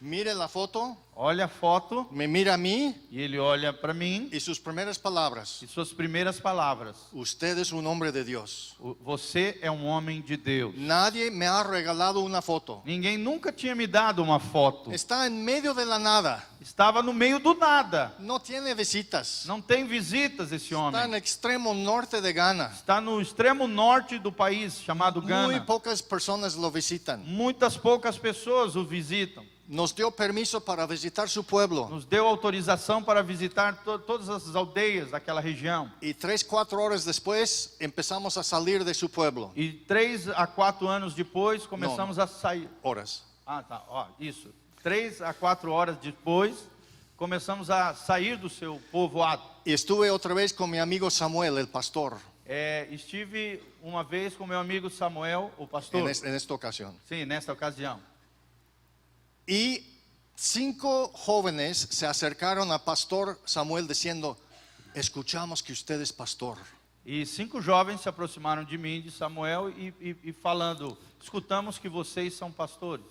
Mire la foto, Olha a foto, me mira a mí e ele olha para mim, y sus primeras palabras. e suas primeiras palavras. Usted es un hombre de Dios. Você é um homem de Deus. Nadie me ha regalado una foto. Ninguém nunca tinha me dado uma foto. Está en medio de la nada. Estava no meio do nada. No tiene visitas. Não tem visitas esse Está en homem. el extremo norte de Ghana. Está no extremo norte do país, chamado Muy Gana. pocas personas lo visitan. Muitas poucas pessoas o visitam. Nos dio permiso para visitar su pueblo. Nos deu autorização para visitar todas as aldeias daquela região. Y 3, 4 horas después empezamos a salir de su pueblo. E 3 a 4 anos depois começamos a sair. Horas. Isso. 3 a 4 horas depois começamos a sair do seu povoado. Y estuve otra vez con mi amigo Samuel, el pastor, Estive uma vez com meu amigo Samuel, o pastor. en esta ocasión. Sim, nesta ocasião. Y 5 jóvenes se acercaron a pastor Samuel diciendo, escuchamos que usted es pastor. E 5 jovens se aproximaram de mim, de Samuel, e falando, escutamos que vocês são pastores.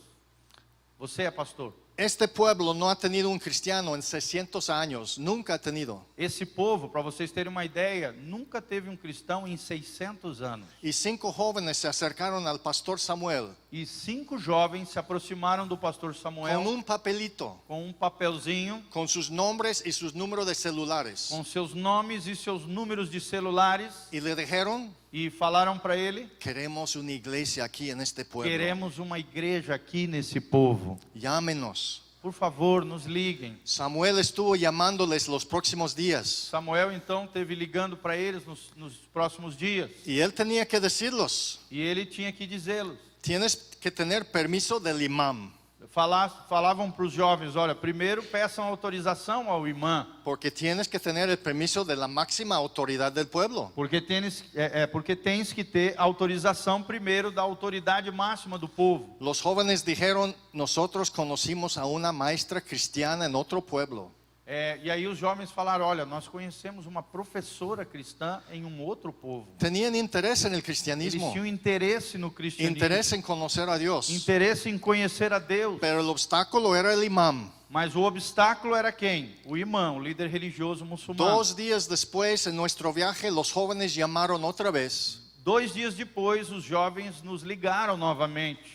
Você é pastor. este pueblo no ha tenido un cristiano en 600 años, nunca ha tenido. Esse povo, para vocês terem uma ideia, nunca teve um cristão em 600 anos. Y 5 jóvenes se acercaron al pastor Samuel E 5 jovens se aproximaram do pastor Samuel con un papelito, com um papelzinho con sus nombres y sus números de celulares. com seus nomes e seus números de celulares Y le dijeron, e falaram para ele: queremos una iglesia aquí en este pueblo. queremos uma igreja aqui nesse povo. Llámenos. Por favor, nos liguem. Samuel estuvo llamándoles los próximos días. Samuel então teve ligando para eles nos próximos dias. Y él tenía que decirlos, E ele tinha que dizê-los. tienes que tener permiso del imam, Falavam para os jovens: olha, primeiro peçam autorização ao imã, porque tienes que tener el permiso de la máxima autoridad del pueblo. porque tens que ter autorização primeiro da autoridade máxima do povo. Los jóvenes dijeron, nosotros conocimos a una maestra cristiana en otro pueblo. E aí os jovens falaram: olha, nós conhecemos uma professora cristã em um outro povo. Tenían interés en el Eles cristianismo, tinham interesse no cristianismo, interés en conocer a Dios, interesse em conhecer a Deus. pero el obstáculo era el imam. Mas o obstáculo era quem? O imã, o líder religioso muçulmano. 2 días después, en nuestro viaje, los jóvenes llamaron otra vez 2 dias depois, os jovens nos ligaram novamente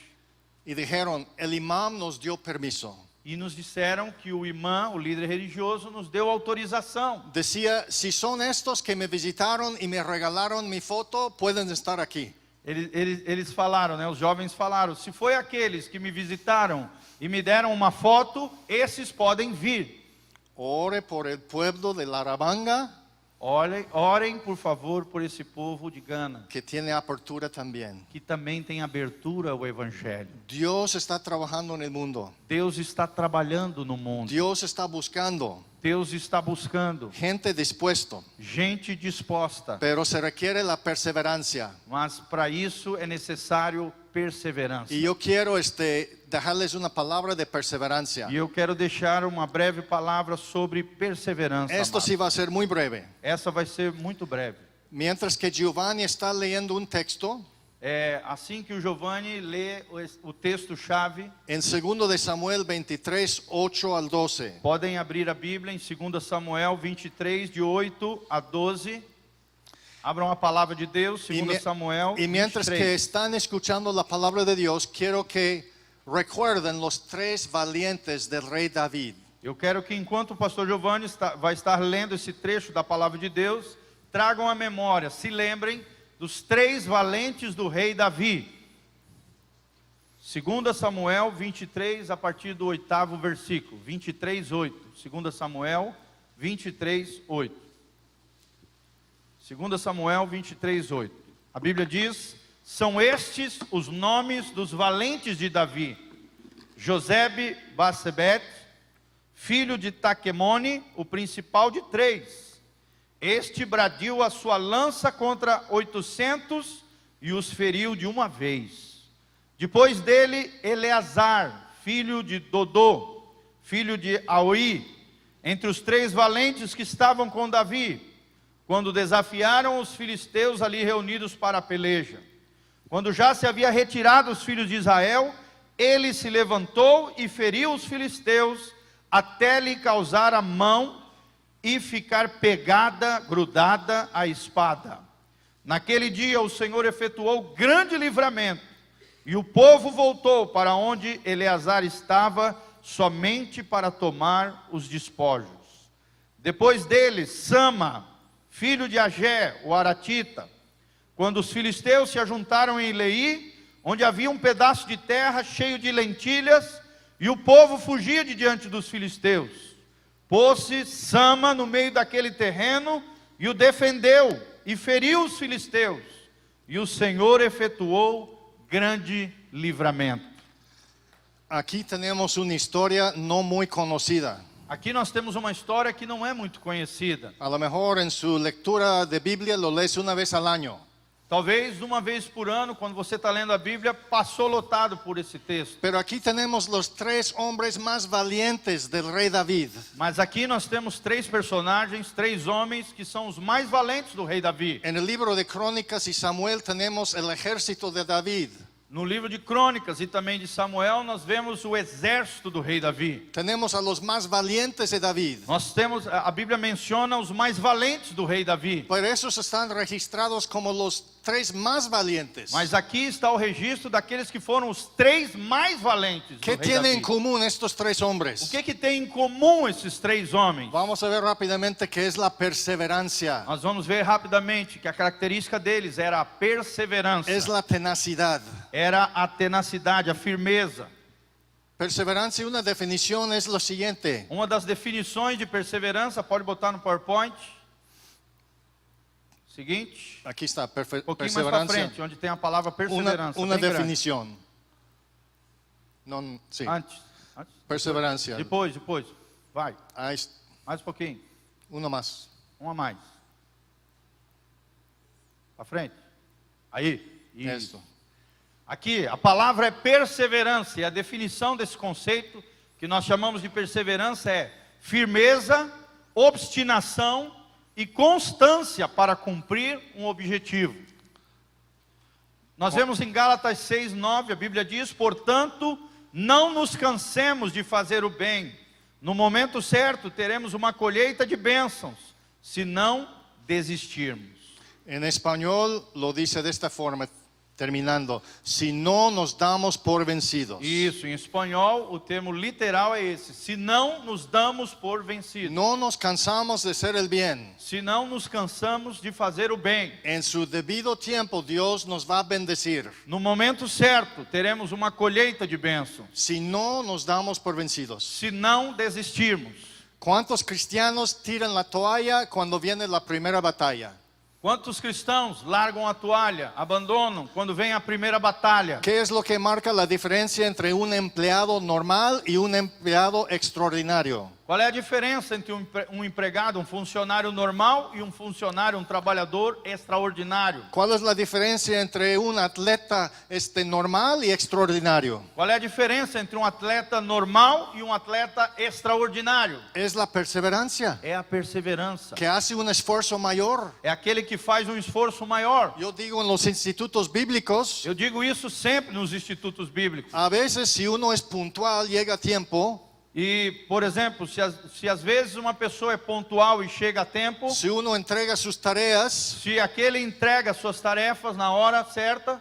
y dijeron, el imam nos dio permiso. e nos disseram que o imã, o líder religioso, nos deu autorização. Decía, si son estos que me visitaron y me regalaron mi foto, pueden estar aquí. Eles falaram, né? Os jovens falaram: se foi aqueles que me visitaram e me deram uma foto, esses podem vir. Ore por el pueblo de Larabanga, Orem, por favor, por esse povo de Gana, que tiene apertura también. que também tem abertura ao Evangelho. Dios está trabajando en el mundo. Deus está trabalhando no mundo. Dios está buscando Deus está buscando gente dispuesto, gente disposta, pero se requiere la perseverancia. mas para isso é necessário perseverança. Y yo quiero dejarles una palabra de perseverancia. E eu quero deixar uma breve palavra sobre perseverança. Esto sí amados. va a ser muy breve. Essa vai ser muito breve. Mientras que Giovanni está leyendo un texto, Assim que o Giovanni lê o texto-chave, en 2 de Samuel 23, 8 al 12. podem abrir a Bíblia em 2 Samuel 23, de 8 a 12. Abram a palavra de Deus, 2 Samuel Y mientras 23. que están escuchando la palabra de Dios, quiero que recuerden los 3 valientes del rey David. Eu quero que, enquanto o pastor Giovanni vai estar lendo esse trecho da palavra de Deus, tragam a memória, se lembrem dos 3 valentes do rei Davi. 2 Samuel 23, a partir do 8º versículo. 23, 8. 2 Samuel 23, 8. 2 Samuel 23, 8. A Bíblia diz: são estes os nomes dos valentes de Davi: Josebe-Basebet, filho de Taquemone, o principal de 3. Este bradiu a sua lança contra 800 e os feriu de uma vez. Depois dele, Eleazar, filho de Dodô, filho de Aoi, entre os 3 valentes que estavam com Davi, quando desafiaram os filisteus ali reunidos para a peleja. Quando já se havia retirado os filhos de Israel, ele se levantou e feriu os filisteus, até lhe causar a mão e ficar grudada a espada. Naquele dia o Senhor efetuou grande livramento, e o povo voltou para onde Eleazar estava, somente para tomar os despojos. Depois dele, Sama, filho de Agé, o aratita, quando os filisteus se ajuntaram em Leí, onde havia um pedaço de terra cheio de lentilhas, e o povo fugia de diante dos filisteus. Pôs-se Sama no meio daquele terreno e o defendeu e feriu os filisteus. E o Senhor efetuou grande livramento. Aquí tenemos una historia no muy conocida. Aqui nós temos uma história que não é muito conhecida. A lo mejor en su lectura de Biblia lo lees una vez al año. Talvez uma vez por ano, quando você está lendo a Bíblia, passou lotado por esse texto. Pero aquí tenemos los 3 hombres más valientes del rey David. Mas aqui nós temos 3 personagens, 3 homens que são os mais valentes do rei Davi. En el libro de Crónicas y Samuel tenemos el ejército de David. No livro de Crônicas e também de Samuel, nós vemos o exército do rei Davi. Tenemos a los más valientes de David. Nós temos, a Bíblia menciona os mais valentes do rei Davi. Por eso están registrados como los 3 más valientes. Mas aqui está o registro daqueles que foram os 3 mais valentes do ¿Qué rei tienen en Davi. común estos 3 O hombres? que tem em comum esses 3 homens? Vamos a ver rápidamente qué es la perseverancia. Nós vamos ver rapidamente que a característica deles era a perseverança. Es la tenacidad. Era a tenacidade, a firmeza. Perseverancia, una definición es lo siguiente. Uma das definições de perseverança, pode botar no PowerPoint. Seguinte, Aquí está, um pouquinho mais para perseverancia. frente, onde tem a palavra perseverança. Una bem grande. definición. Sí. Antes. Perseverancia. Depois. Vai, Ahí es- mais um pouquinho. uno más. Um a mais. Para frente. Aí. Isso. Esto. Aqui, a palavra é perseverança. E a definição desse conceito, que nós chamamos de perseverança, é firmeza, obstinação e constância para cumprir um objetivo. Nós vemos em Gálatas 6:9, a Bíblia diz: portanto, não nos cansemos de fazer o bem. No momento certo, teremos uma colheita de bênçãos, se não desistirmos. En español lo dice de esta forma, terminando. Si no nos damos por vencidos. Isso, em espanhol, o termo literal é esse: se não nos damos por vencidos. No nos cansamos de hacer el bien. Se não nos cansamos de fazer o bem. En su debido tiempo Dios nos va a bendecir. No momento certo, teremos uma colheita de bênção, Si no nos damos por vencidos. se não desistirmos. ¿Cuántos cristianos tiran la toalla cuando viene la primera batalla? Quantos cristãos largam a toalha, abandonam quando vem a primeira batalha? ¿Qué es lo que marca la diferencia entre un empleado normal y un empleado extraordinario? Qual é a diferença entre um empregado, um funcionário normal e um funcionário, um trabalhador extraordinário? ¿Cuál es la diferencia entre un atleta normal y extraordinario? Qual é a diferença entre um atleta normal e um atleta extraordinário? Es la perseverancia, É a perseverança. que hace un esfuerzo mayor. É aquele que faz um esforço maior. Yo digo en los institutos bíblicos, Eu digo isso sempre nos institutos bíblicos. a veces si uno es puntual, llega a tiempo. E, por exemplo, se às vezes uma pessoa é pontual e chega a tempo, Si uno entrega sus tareas, se aquele entrega suas tarefas na hora certa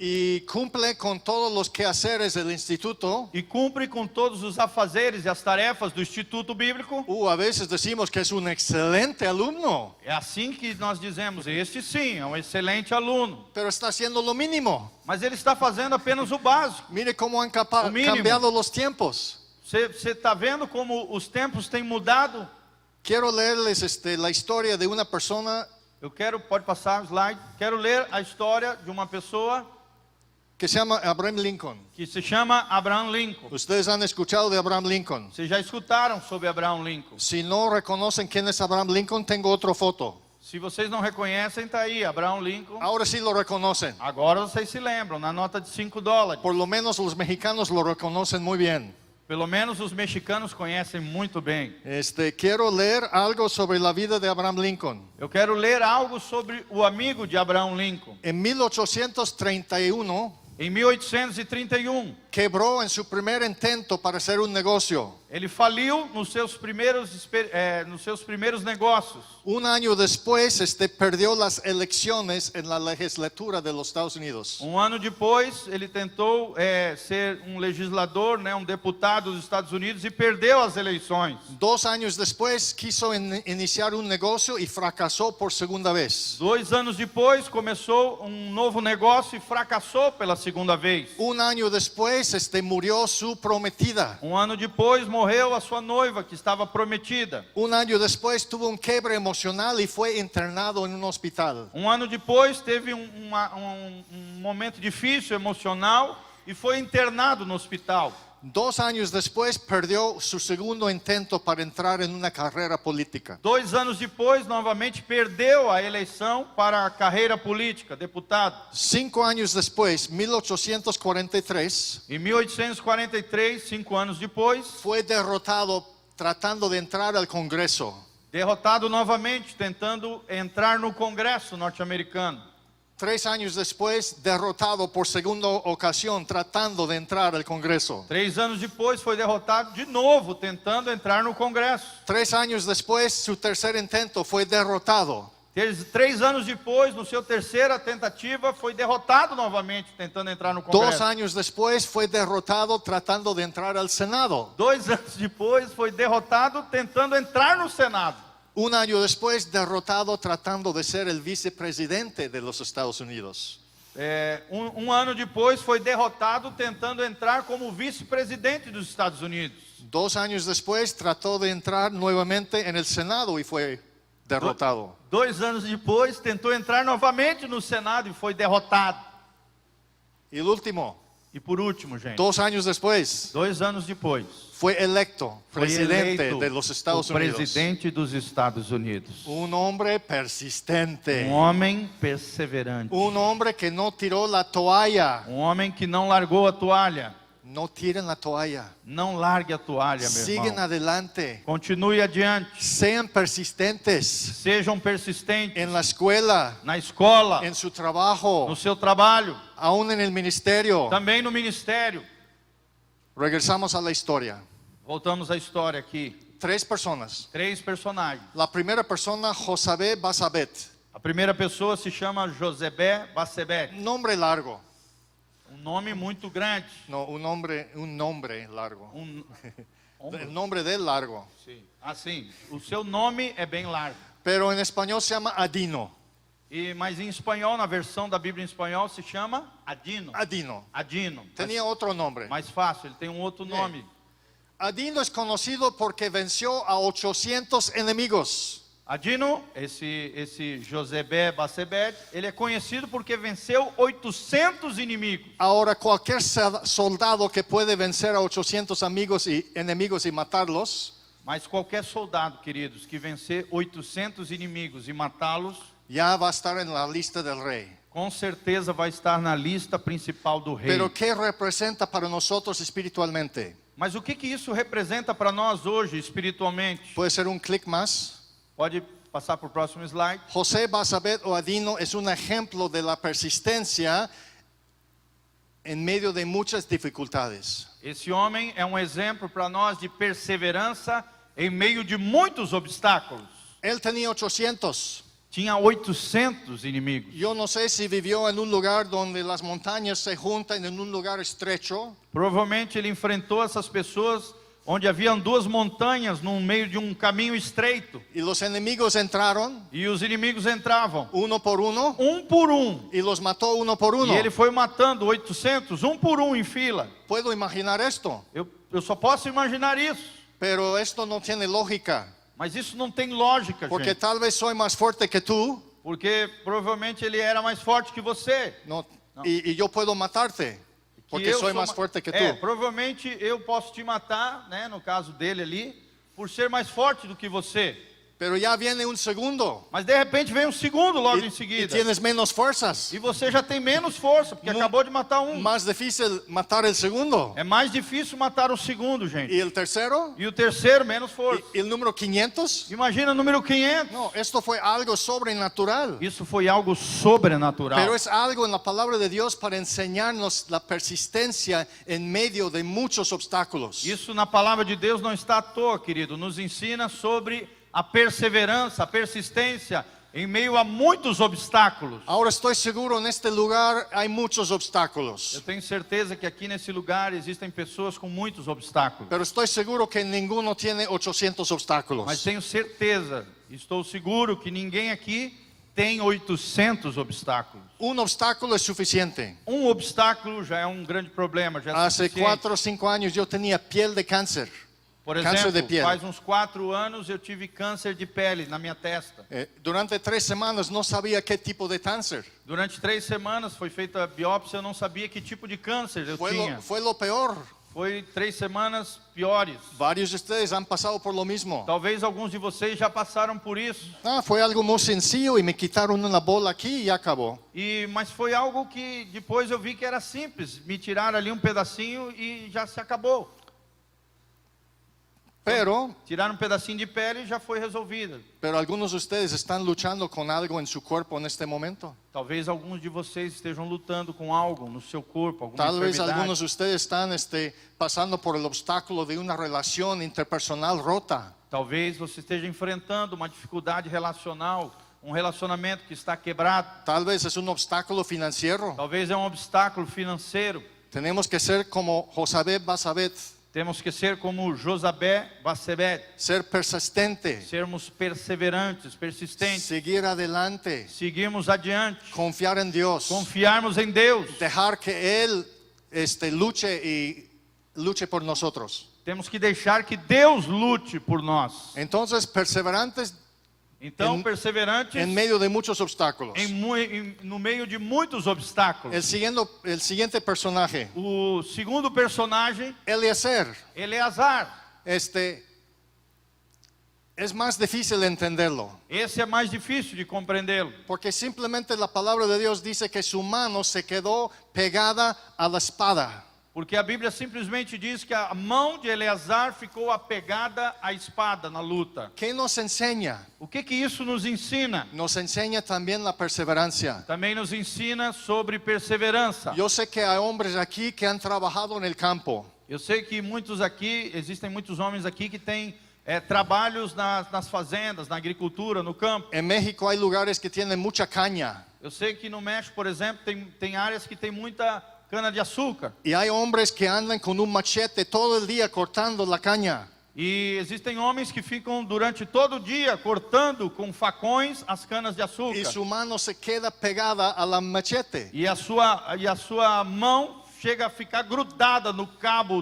y cumple con todos los quehaceres del instituto, e cumpre com todos os afazeres e as tarefas do Instituto Bíblico, a veces decimos que es un excelente alumno, é assim que nós dizemos: este sim, é um excelente aluno, pero está haciendo lo mínimo. mas ele está fazendo apenas o básico. Mire cómo han O mínimo. cambiado los tiempos. Você está vendo como os tempos têm mudado? Quiero leerles la historia de una persona Eu quero, pode passar o slide, quero ler a história de uma pessoa que se llama Abraham Lincoln. que se chama Abraham Lincoln. Ustedes han escuchado de Abraham Lincoln. Vocês já escutaram sobre Abraham Lincoln? Si no reconocen quién es Abraham Lincoln, tengo otra foto. Se vocês não reconhecem, está aí, Abraham Lincoln. Ahora sí lo reconocen. Agora vocês se lembram, na nota de $5. Por lo menos los mexicanos lo reconocen muy bien. Pelo menos os mexicanos conhecem muito bem. Quiero leer algo sobre la vida de Abraham Lincoln. Eu quero ler algo sobre o amigo de Abraham Lincoln. En 1831 Em 1831, quebró en su primer intento para hacer un negocio. ele faliu nos seus primeiros negócios. Un año después, perdió las elecciones en la legislatura de los Estados Unidos. Ano depois, ele tentou ser um legislador, um deputado dos Estados Unidos, e perdeu as eleições. 2 años después, quiso iniciar un negocio y fracasó por segunda vez. 2 anos depois, começou um novo negócio e fracassou pela segunda vez. Un año después, murió su prometida. Ano depois, morreu a sua noiva, que estava prometida. Un año después, tuvo un quiebre emocional y fue internado en un hospital. Ano depois, teve momento difícil, emocional, e foi internado no hospital. 2 años después, perdió su segundo intento para entrar en una carrera política. 2 anos depois, novamente, perdeu a eleição para a carreira política, deputado. 5 años después, 1843, Em 1843, 5 anos depois, fue derrotado tratando de entrar al Congreso. derrotado novamente, tentando entrar no Congresso norte-americano. 3 años después, derrotado por segunda ocasión, tratando de entrar al Congreso. 3 anos depois foi derrotado de novo, tentando entrar no Congresso. 3 años después, su tercer intento fue derrotado. 3 anos depois, no seu terceira tentativa, foi derrotado novamente, tentando entrar no 2 Congresso. años después, fue derrotado tratando de entrar al Senado. 2 anos depois, foi derrotado, tentando entrar no Senado. 1 año después, derrotado tratando de ser el vicepresidente de los Estados Unidos. Um ano depois, foi derrotado, tentando entrar como vice-presidente dos Estados Unidos. 2 años después, trató de entrar nuevamente en el Senado y fue derrotado. 2 anos depois, tentou entrar novamente no Senado e foi derrotado. Y el último, E por último, gente, 2 años después, 2 anos depois, fue electo foi presidente eleito de los Estados o Unidos. presidente dos Estados Unidos. Un hombre persistente. Um homem perseverante. Un hombre que no tiró la toalla. Um homem que não largou a toalha. No tiren la toalla. Não largue a toalha, meu Siguen irmão. adelante. Continue adiante. Sean persistentes Sejam persistentes en la escuela, na escola, en su trabajo, no seu trabalho, aún en el ministerio. também no ministério. Regresamos a la historia. Voltamos à história aqui. 3 personas. 3 personagens. La primera persona, Josabé Basabet. A primeira pessoa se chama Josebé Bassebet. Nombre largo. Um nome muito grande. No, un nombre largo. Hombre. El nombre de él largo. Sim. Assim, o seu nome é bem largo. Pero en español se llama Adino. Mas em espanhol, na versão da Bíblia em espanhol, se chama Adino. Adino. Adino. Tenía otro nombre. Mais fácil, ele tem um outro nome. Adino es conocido porque venció a 800 enemigos. Adino, esse Josebé Bassebet, ele é conhecido porque venceu 800 inimigos. Ahora, cualquier soldado que puede vencer a 800 enemigos y matarlos, Mas qualquer soldado, queridos, que vencer 800 inimigos e matá-los, ya va a estar en la lista del rey. com certeza vai estar na lista principal do rei. Pero ¿qué representa para nosotros espiritualmente? Mas o que isso representa para nós hoje, espiritualmente? Puede ser un clic más. Pode passar para o próximo slide. José Basabet o Adino es un ejemplo de la persistencia en medio de muchas dificultades. Esse homem é um exemplo para nós de perseverança em meio de muitos obstáculos. Él tenía 800. Tinha 800 inimigos. Yo no sé si vivió en un lugar donde las montañas se juntan en un lugar estrecho. Provavelmente ele enfrentou essas pessoas onde haviam 2 montanhas no meio de um caminho estreito. Y los enemigos entraron E os inimigos entravam, uno por uno um por um. y los mató uno por uno. E ele foi matando 800, um por um em fila. Puedo imaginar esto, Eu só posso imaginar isso. pero esto no tiene lógica. Mas isso não tem lógica, Porque gente. tal vez soy más fuerte que tú Porque provavelmente ele era mais forte que você. y yo puedo matarte porque soy más fuerte que tú. Provavelmente eu posso te matar, né, no caso dele ali, por ser mais forte do que você. Pero ya viene un segundo Mas de repente vem um segundo logo em y seguida. tienes menos fuerzas. E você já tem menos força, porque acabou de matar um. Más difícil matar el segundo. É mais difícil matar o segundo, gente. Y el tercero, E o terceiro, menos força. y el número 500. Imagina o número 500. No, esto fue algo sobrenatural. Isso foi algo sobrenatural. Pero es algo en la palabra de Dios para enseñarnos la persistencia en medio de muchos obstáculos. Isso na palavra de Deus não está à toa, querido. Nos ensina sobre a perseverança, a persistência em meio a muitos obstáculos. Ahora estoy seguro en este lugar hay muchos Eu obstáculos. tenho certeza que aqui nesse lugar existem pessoas com muitos obstáculos. Pero estoy seguro que ninguno tiene 800 Mas obstáculos. tenho certeza, estou seguro que ninguém aqui tem 800 obstáculos. Un obstáculo es suficiente. Um obstáculo já é um grande problema, já é Hace suficiente. 4 o 5 años yo tenía piel de cáncer. Por Câncer de exemplo, piel. faz uns 4 anos eu tive câncer de pele na minha testa. Durante 3 semanas no sabía qué tipo de cáncer. Durante 3 semanas foi feita a biópsia, eu não sabia que tipo de câncer eu tinha. Fue lo peor. Foi 3 semanas piores. Varios de ustedes han pasado por lo mismo. Talvez alguns de vocês já passaram por isso. Fue algo muy sencillo y me quitaron una bola aquí y ya acabó. Mas foi algo que depois eu vi que era simples. Me tiraram ali um pedacinho e já se acabou. Pero, Tirar um pedacinho de pele já foi resolvida. pero algunos de ustedes están luchando con algo en su cuerpo en este momento. Talvez alguns de vocês estejam lutando com algo no seu corpo, alguma Tal vez enfermidade. algunos de ustedes están pasando por el obstáculo de una relación interpersonal rota. Talvez você esteja enfrentando uma dificuldade relacional, um relacionamento que está quebrado. Tal vez es un obstáculo financiero. Talvez é um obstáculo financeiro. Tenemos que ser como Josabed Basabet, Temos que ser como Josabé Basebet, ser persistente, sermos perseverantes, persistentes, seguir adelante, seguirmos adiante, confiar en Dios, confiarmos em Deus. dejar que Él luche por nosotros. Temos que deixar que Deus lute por nós. Entonces, perseverantes Então, perseverantes en medio de muchos obstáculos. no meio de muitos obstáculos. El siguiente personaje, O segundo personagem, Eliezer, Eleazar. es más difícil entenderlo, Esse é mais difícil de compreendê-lo. porque simplemente la palabra de Dios dice que su mano se quedó pegada a la espada. Porque a Bíblia simplesmente diz que a mão de Eleazar ficou apegada à espada na luta. ¿Qué nos enseña? O que isso nos ensina? Nos enseña también la perseverancia. Também nos ensina sobre perseverança. Yo sé que hay hombres aquí que han trabajado en el campo. Eu sei que existem muitos homens aqui que têm trabalhos nas fazendas, na agricultura, no campo. En México hay lugares que tienen mucha caña. Eu sei que no México, por exemplo, tem áreas que tem muita cana de açúcar. Y hay hombres que andan con un machete todo el día cortando la caña. E existem homens que ficam durante todo o dia cortando com facões as canas de Y açúcar. su mano se queda pegada a la machete. E a sua mão chega a ficar grudada no cabo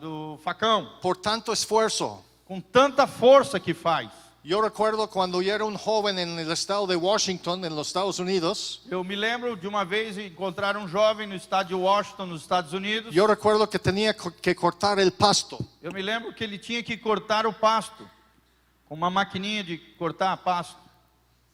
do facão, Por tanto esfuerzo. com tanta força que faz. Yo recuerdo cuando yo era un joven en el estado de Washington, en los Estados Unidos. Eu me lembro de uma vez encontrar um jovem no estado de Washington, nos Estados Unidos. Yo recuerdo que tenía que cortar el pasto. Eu me lembro que ele tinha que cortar o pasto com uma maquininha de cortar pasto.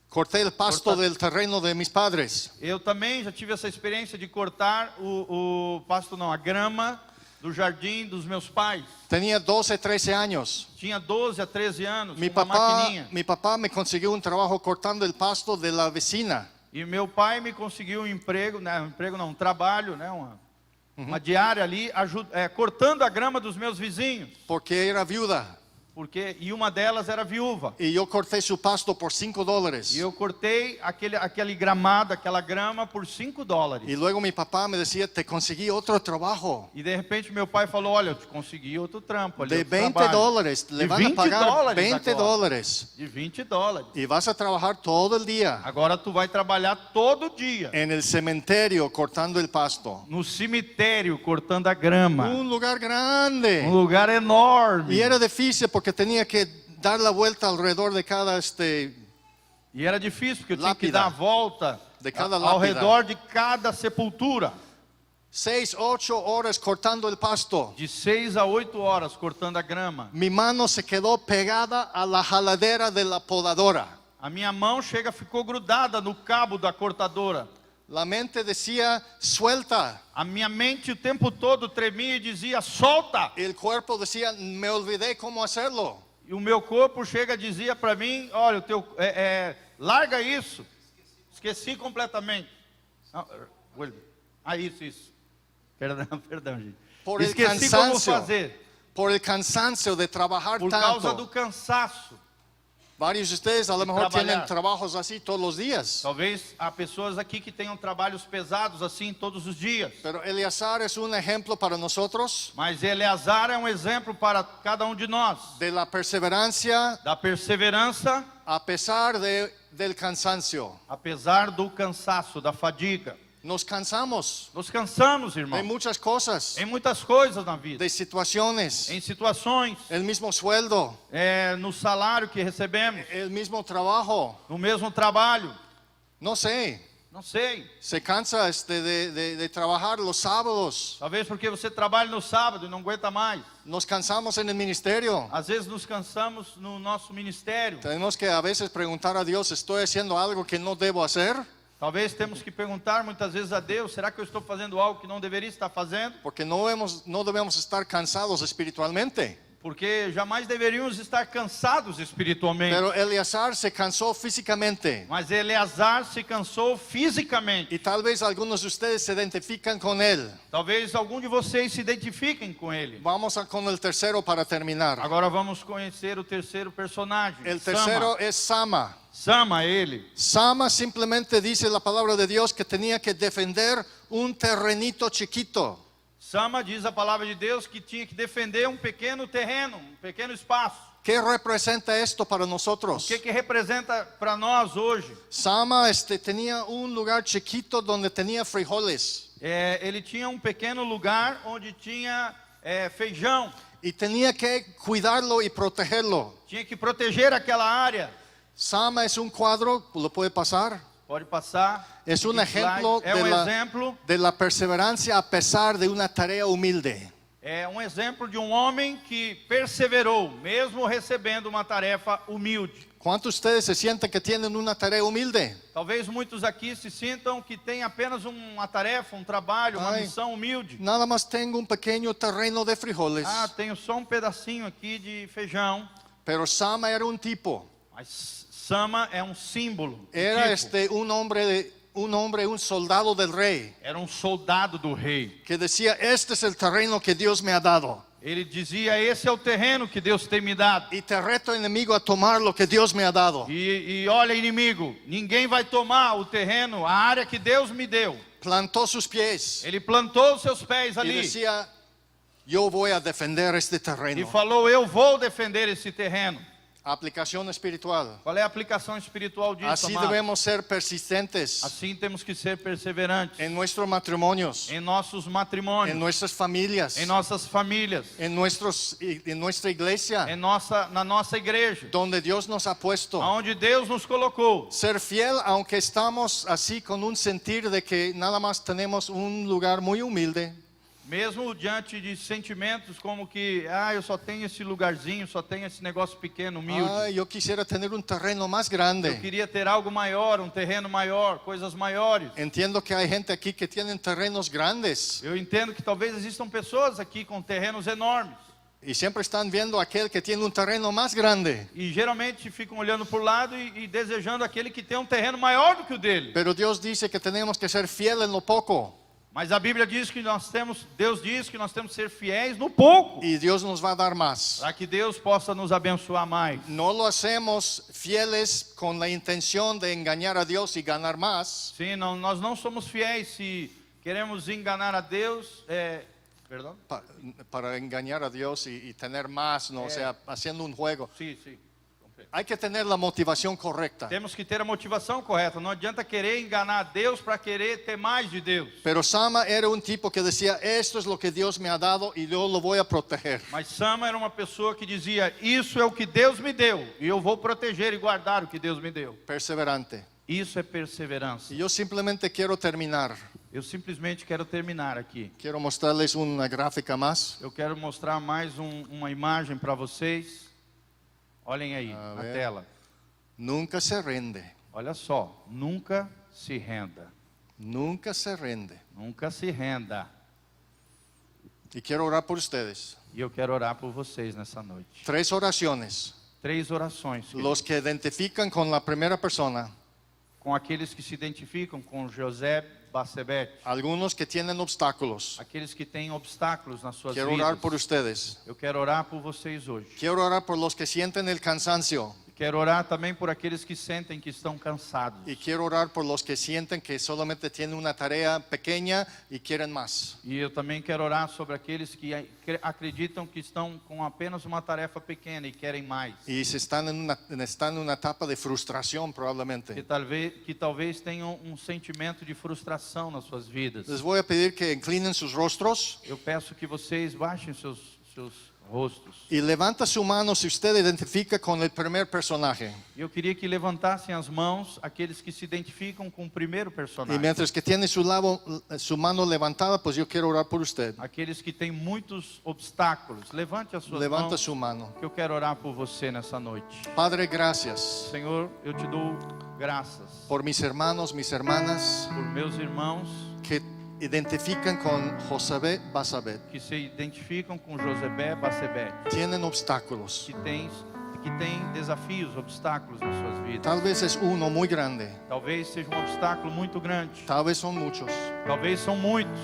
Corté el pasto del terreno de mis padres. Eu também já tive essa experiência de cortar o pasto, não, a grama do jardim dos meus pais. Tenía 12, 13 años. Tinha 12 a 13 anos, Mi com uma maquininha. papá me consiguió un trabajo cortando el pasto de la vecina. E meu pai me conseguiu um trabalho, né, uma diária ali, cortando a grama dos meus vizinhos. Porque era viuda. E uma delas era viúva. Y yo corté su pasto por $5. E eu cortei aquele gramado, aquela grama por $5. Y luego mi papá me decía, te conseguí otro trabajo. E de repente meu pai falou, olha, eu te consegui outro trampo ali, De outro trabalho. $20. Le De van a pagar $20 $20. agora. De $20. Y vas a trabajar todo el día Agora tu vai trabalhar todo dia en el cementerio cortando el pasto. no cemitério cortando a grama. Un lugar grande. Um lugar enorme. Y era difícil porque tenía que dar la vuelta alrededor de cada E era difícil porque eu tinha que Lápida. dar a volta De cada ao lápida. redor de cada sepultura. 6, 8 horas cortando el pasto. De 6 a 8 horas cortando a grama. Mi mano se quedó pegada a la jaladera de la podadora. A minha mão ficou grudada no cabo da cortadora. La mente decía, suelta. A minha mente o tempo todo tremia e dizia, solta! El cuerpo decía, me olvidé cómo hacerlo. E o meu corpo dizia para mim, olha, larga isso. Esqueci completamente. Não, isso. Perdão, gente. Por el Esqueci como cansancio. fazer. Por el cansancio de trabajar Por tanto. causa do cansaço. Varios de ustedes a lo mejor trabajar. tienen trabajos así todos los días. Talvez há pessoas aqui que tenham trabalhos pesados assim todos os dias. Pero Eleazar es un ejemplo para nosotros Mas Eleazar é um exemplo para cada um de nós. de la perseverancia Da perseverança, a pesar del cansancio. apesar do cansaço, da fadiga. Nos cansamos Nos cansamos, de irmão. muchas cosas, Em muitas coisas na vida. de situaciones, Em situações, el mismo sueldo, no salário que recebemos, el mismo trabajo, no mesmo trabalho. no sé, Não sei. se cansa de trabajar los sábados, Talvez porque você trabalha no sábado e não aguenta mais. nos cansamos en el ministerio. Às vezes nos cansamos no nosso ministério. Tenemos que a veces preguntar a Dios, ¿estoy haciendo algo que no debo hacer? Talvez temos que perguntar muitas vezes a Deus, será que eu estou fazendo algo que não deveria estar fazendo? Porque no debemos estar cansados espiritualmente. porque jamais deveríamos estar cansados espiritualmente. Pero Eleazar se cansó físicamente. Mas Eleazar se cansou fisicamente. Y tal vez algunos de ustedes se identifican con él. Talvez algum de vocês se identifiquem com ele. Vamos con el tercero para terminar. Agora vamos conhecer o terceiro personagem. El tercero es Sama. Sama ele. Sama simplemente dice la palabra de Dios que tenía que defender un terrenito chiquito. Sama diz a palavra de Deus que tinha que defender um pequeno terreno, um pequeno espaço. ¿Qué representa esto para nosotros? O que representa para nós hoje? Sama tenía un lugar chiquito donde tenía frijoles. Ele tinha um pequeno lugar onde tinha feijão. Y tenía que cuidarlo y protegerlo. Tinha que proteger aquela área. Sama es un cuadro, ¿lo puede pasar? Pode passar. Es un Slide. ejemplo É exemplo. de la perseverancia a pesar de una tarea humilde. É um exemplo de um homem que perseverou, mesmo recebendo uma tarefa humilde. ¿Cuántos de ustedes se sienten que tienen una tarea humilde? Talvez muitos aqui se sintam que têm apenas uma tarefa, um trabalho, uma Ai. missão humilde. Nada más tengo un pequeño terreno de frijoles. Tenho só um pedacinho aqui de feijão. Pero Sama era un tipo. Mas Sama é um símbolo. Era tipo. un soldado del rey. Era um soldado do rei. Que decía, este es el terreno que Dios me ha dado. Ele dizia, esse é o terreno que Deus tem me dado. Y te reto, enemigo, a tomar lo que Dios me ha dado. E olha, inimigo, ninguém vai tomar o terreno, a área que Deus me deu. Plantó sus pies. Ele plantou os seus pés Y ali. decía, yo voy a defender este E terreno. falou, eu vou defender esse terreno. Aplicación espiritual. Qual é a aplicação espiritual disso, Así amado? debemos ser persistentes Assim temos que ser perseverantes. en nuestros matrimonios, Em nossos matrimônios. en nuestras familias, Em nossas famílias. en nuestra iglesia, Na nossa igreja. donde Dios nos ha puesto. Onde Deus nos colocou. Ser fiel aunque estamos así con un sentir de que nada más tenemos un lugar muy humilde. Mesmo diante de sentimentos como que, eu só tenho esse lugarzinho, só tenho esse negócio pequeno, humilde. Yo quisiera tener un terreno más Eu grande. queria ter algo maior, um terreno maior, coisas maiores. Entiendo que hay gente aquí que tienen terrenos grandes Eu entendo que talvez existam pessoas aqui com terrenos enormes. y siempre están viendo a aquel que tiene un terreno más grande. E geralmente ficam olhando para o lado e desejando aquele que tem um terreno maior do que o dele. Pero Dios dice que tenemos que ser fieles en lo poco Mas a Bíblia diz que Deus diz que nós temos que ser fiéis no pouco, y Dios nos va a dar más. para que Deus possa nos abençoar mais. No lo hacemos fieles con la intención de engañar a Dios y ganar más, Sim, nós não somos fiéis se queremos enganar a Deus. Perdão? para engañar a Dios y tener más, no, o sea, haciendo un juego. Sim, sim. Hay que tener la motivación correcta. Temos que ter a motivação correta. Não adianta querer enganar a Deus para querer ter mais de Deus. Pero Sama era un tipo que decía, esto es lo que Dios me ha dado y yo lo voy a proteger. Mas Sama era uma pessoa que dizia, isso é o que Deus me deu, e eu vou proteger e guardar o que Deus me deu. Perseverante. Isso é perseverança. Y yo simplemente quiero terminar. Eu simplesmente quero terminar aqui. Quiero mostrarles una gráfica más. Eu quero mostrar mais uma imagem para vocês. Olhem aí, A na ver. tela. Nunca se rinde. Olha só, nunca se renda. Nunca se rinde. Nunca se renda. Y quiero orar por ustedes. E eu quero orar por vocês nessa noite. 3 oraciones. 3 orações. queridos. Los que identifican con la primera persona. Com aqueles que se identificam com José Bacebete. Algunos que tienen obstáculos. Aqueles que têm obstáculos nas suas Quiero vidas. orar por ustedes. Eu quero orar por vocês hoje. Quiero orar por los que sienten el cansancio. Quero orar também por aqueles que sentem que estão cansados. Y quiero orar por los que sienten que solamente tienen una tarea pequeña y quieren más. E eu também quero orar sobre aqueles que acreditam que estão com apenas uma tarefa pequena e querem mais. Y se están en una etapa de frustración Que probablemente. talvez tenham um sentimento de frustração nas suas vidas. Les voy a pedir que inclinen sus rostros Eu peço que vocês baixem seus rostos. y levanta su mano si usted identifica con el primer personaje. Eu queria que levantassem as mãos aqueles que se identificam com o primeiro Y personagem. mientras que tiene su mano levantada, pues yo quiero orar por usted. Aqueles que têm muitos obstáculos. Levante as suas Levanta mãos. su mano. Que eu quero orar por você nessa noite. Padre, gracias Senhor, eu te dou graças por mis hermanos, mis hermanas, por meus irmãos que identifican con Josabé, Basabet, que se identificam com Josebé, Basebete, tienen obstáculos. que tem desafios, obstáculos nas suas vidas. Tal vez es uno muy grande, Talvez seja um obstáculo muito grande, tal vez son muchos. talvez são muitos.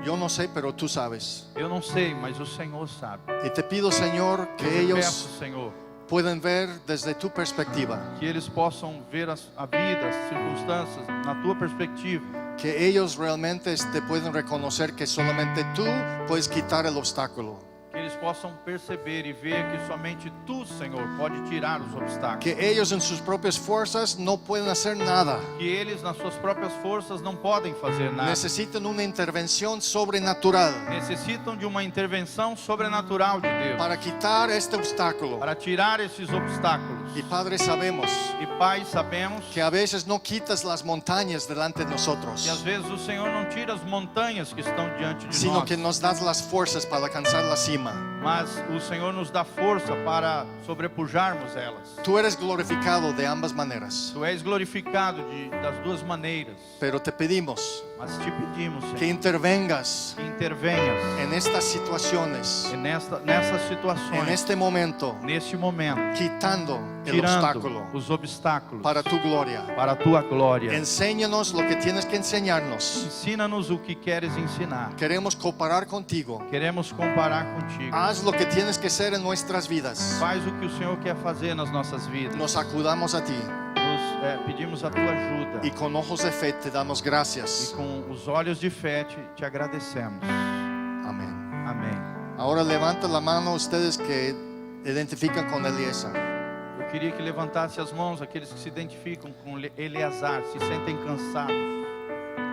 Yo no sé, pero tú sabes. Eu não sei, mas o Senhor sabe. Y te pido, Señor, que Eu te ellos peço, Senhor, puedan ver desde tu perspectiva, que eles possam ver a vida, as circunstâncias, na tua perspectiva. que ellos realmente te pueden reconocer que solamente tú puedes quitar el obstáculo, Que eles possam perceber e ver que somente Tu, Senhor, pode tirar os obstáculos. que ellos en sus propias fuerzas no pueden hacer nada. Que eles, nas suas próprias forças, não podem fazer nada. Necesitan una intervención sobrenatural Necessitam de uma intervenção sobrenatural de Deus para quitar este obstáculo. para tirar esses obstáculos. Y Padre, sabemos E Pai, sabemos que a veces no quitas las montañas delante de que às nosotros, vezes o Senhor não tira as montanhas que estão diante de sino nós, que nos das las fuerzas para alcanzar la cima. mas o Senhor nos dá força para sobrepujarmos elas. Tú eres glorificado de ambas maneras, Tu és glorificado das duas maneiras, pero te pedimos mas te pedimos, que Senhor, intervengas que intervenhas en estas situaciones, nessas situações, en este momento, neste momento, quitando el tirando obstáculo os obstáculos para tu gloria. para a Tua glória. Enséñanos lo que tienes que enseñarnos. Ensina-nos o que queres ensinar. Queremos cooperar contigo. Queremos comparar contigo. Haz lo que tienes que hacer en nuestras vidas. Faz o que o Senhor quer fazer nas nossas vidas. Nos acudamos a ti Pedimos a Tua ajuda. y con ojos de fe te damos E gracias. com os olhos de fé te agradecemos. Amén. Amém. Ahora levanta la mano ustedes que identifican con Eliezer. Eu queria que levantasse as mãos aqueles que se identificam com Eleazar, se sentem cansados,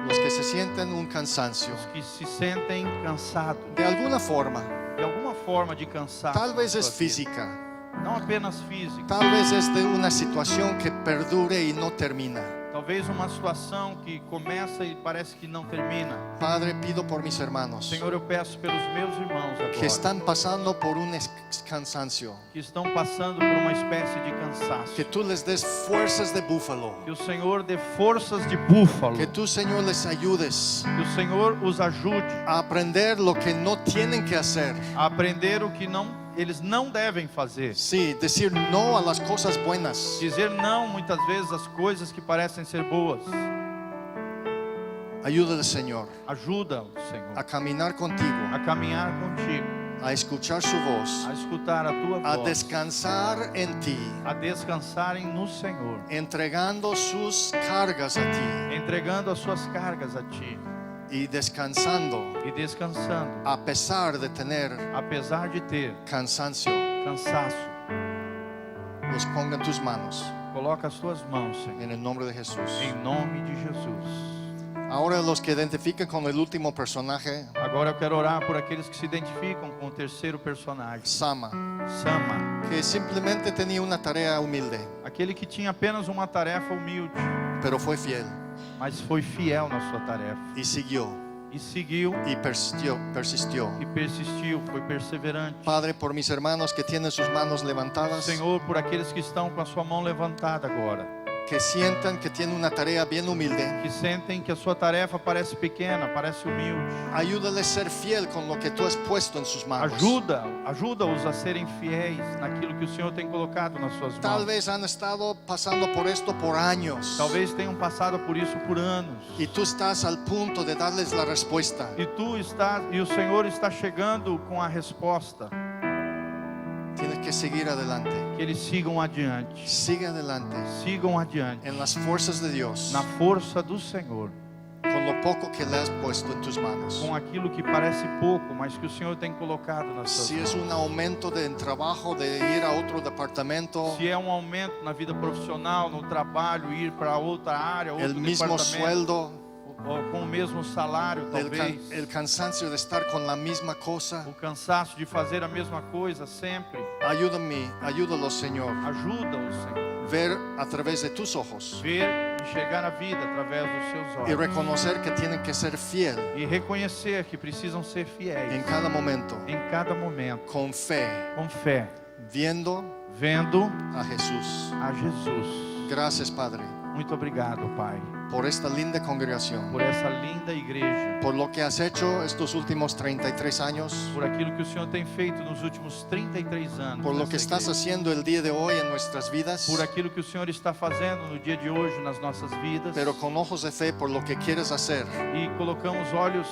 Los que se sienten un cansancio. os que se sentem cansados, De alguna forma. de alguma forma de cansaço. Tal vez na es sua vida. física. Não apenas física. Tal vez es de una situación que perdure y no termina. Talvez uma situação que começa e parece que não termina. Padre, pido por mis hermanos Senhor, eu peço pelos meus irmãos agora, que están pasando por un cansancio. que estão passando por uma espécie de cansaço. Que tú les des fuerzas de búfalo. Que o Senhor dê forças de búfalo. Que tú, Señor, les ayudes Que o Senhor os ajude a aprender lo que no tienen que hacer. a aprender o que eles não devem fazer. Sí, decir no a las cosas buenas. Dizer não muitas vezes às coisas que parecem ser boas. Ayúdale, Señor, Ajuda o Senhor a caminar contigo, a caminhar contigo, a escuchar su voz, a escutar a tua a voz, descansar en ti, a descansarem no Senhor, entregando sus cargas a ti entregando as suas cargas a Ti y descansando e descansando, a pesar de tener apesar de ter cansancio. cansaço. Los ponga en tus manos Coloca as tuas mãos, Senhor, en el nombre de Jesús. em nome de Jesus. Ahora los que identifican con el último personaje, Agora eu quero orar por aqueles que se identificam com o terceiro personagem, Sama, Sama, que simplemente tenía una tarea humilde, aquele que tinha apenas uma tarefa humilde, pero fue fiel mas foi fiel na sua tarefa y siguió e seguiu y persistió. e persistiu, foi perseverante. Padre, por mis hermanos que tienen sus manos levantadas, Senhor, por aqueles que estão com a sua mão levantada agora, que sientan que tienen una tarea bien humilde, que sentem que a sua tarefa parece pequena, parece humilde, ayúdales a ser fiel con lo que tú has puesto en sus manos. ajuda-os a serem fiéis naquilo que o Senhor tem colocado nas suas Tal mãos. vez han estado pasando por esto por años Talvez tenham passado por isso por anos. y tú estás al punto de darles la respuesta. E o Senhor está chegando com a resposta. Tienes que seguir adelante. Que eles sigam adiante. Sigue adelante Sigam adiante. en las fuerzas de Dios, Na força do Senhor. con lo poco que le has puesto en tus manos. Com aquilo que parece pouco, mas que o Senhor tem colocado nas suas Si mãos. es un aumento de trabajo, de ir a otro departamento, Se é um aumento na vida profissional, no trabalho, ir para outra área, outro el mismo departamento, sueldo, ou com o mesmo salário, talvez. el cansancio de estar con la misma cosa, O cansaço de fazer a mesma coisa sempre. ayúdalos, Señor, Ajuda-os, Senhor. ver a través de tus ojos Ver enxergar a vida através dos seus y olhos. reconocer que tienen que ser fiel E reconhecer que precisam ser fiéis en cada momento, em cada momento, con fe, com fé, viendo vendo a Jesús. a Jesus. Gracias, Padre. Muito obrigado, Pai, por esta linda congregación, por essa linda igreja, por lo que has hecho estos últimos 33 años, por aquilo que o Senhor tem feito nos últimos 33 anos, por lo nessa que estás igreja, haciendo el día de hoy en nuestras vidas, por aquilo que o Senhor está fazendo no dia de hoje nas nossas vidas, pero con ojos de fe por lo que quieres hacer e colocamos olhos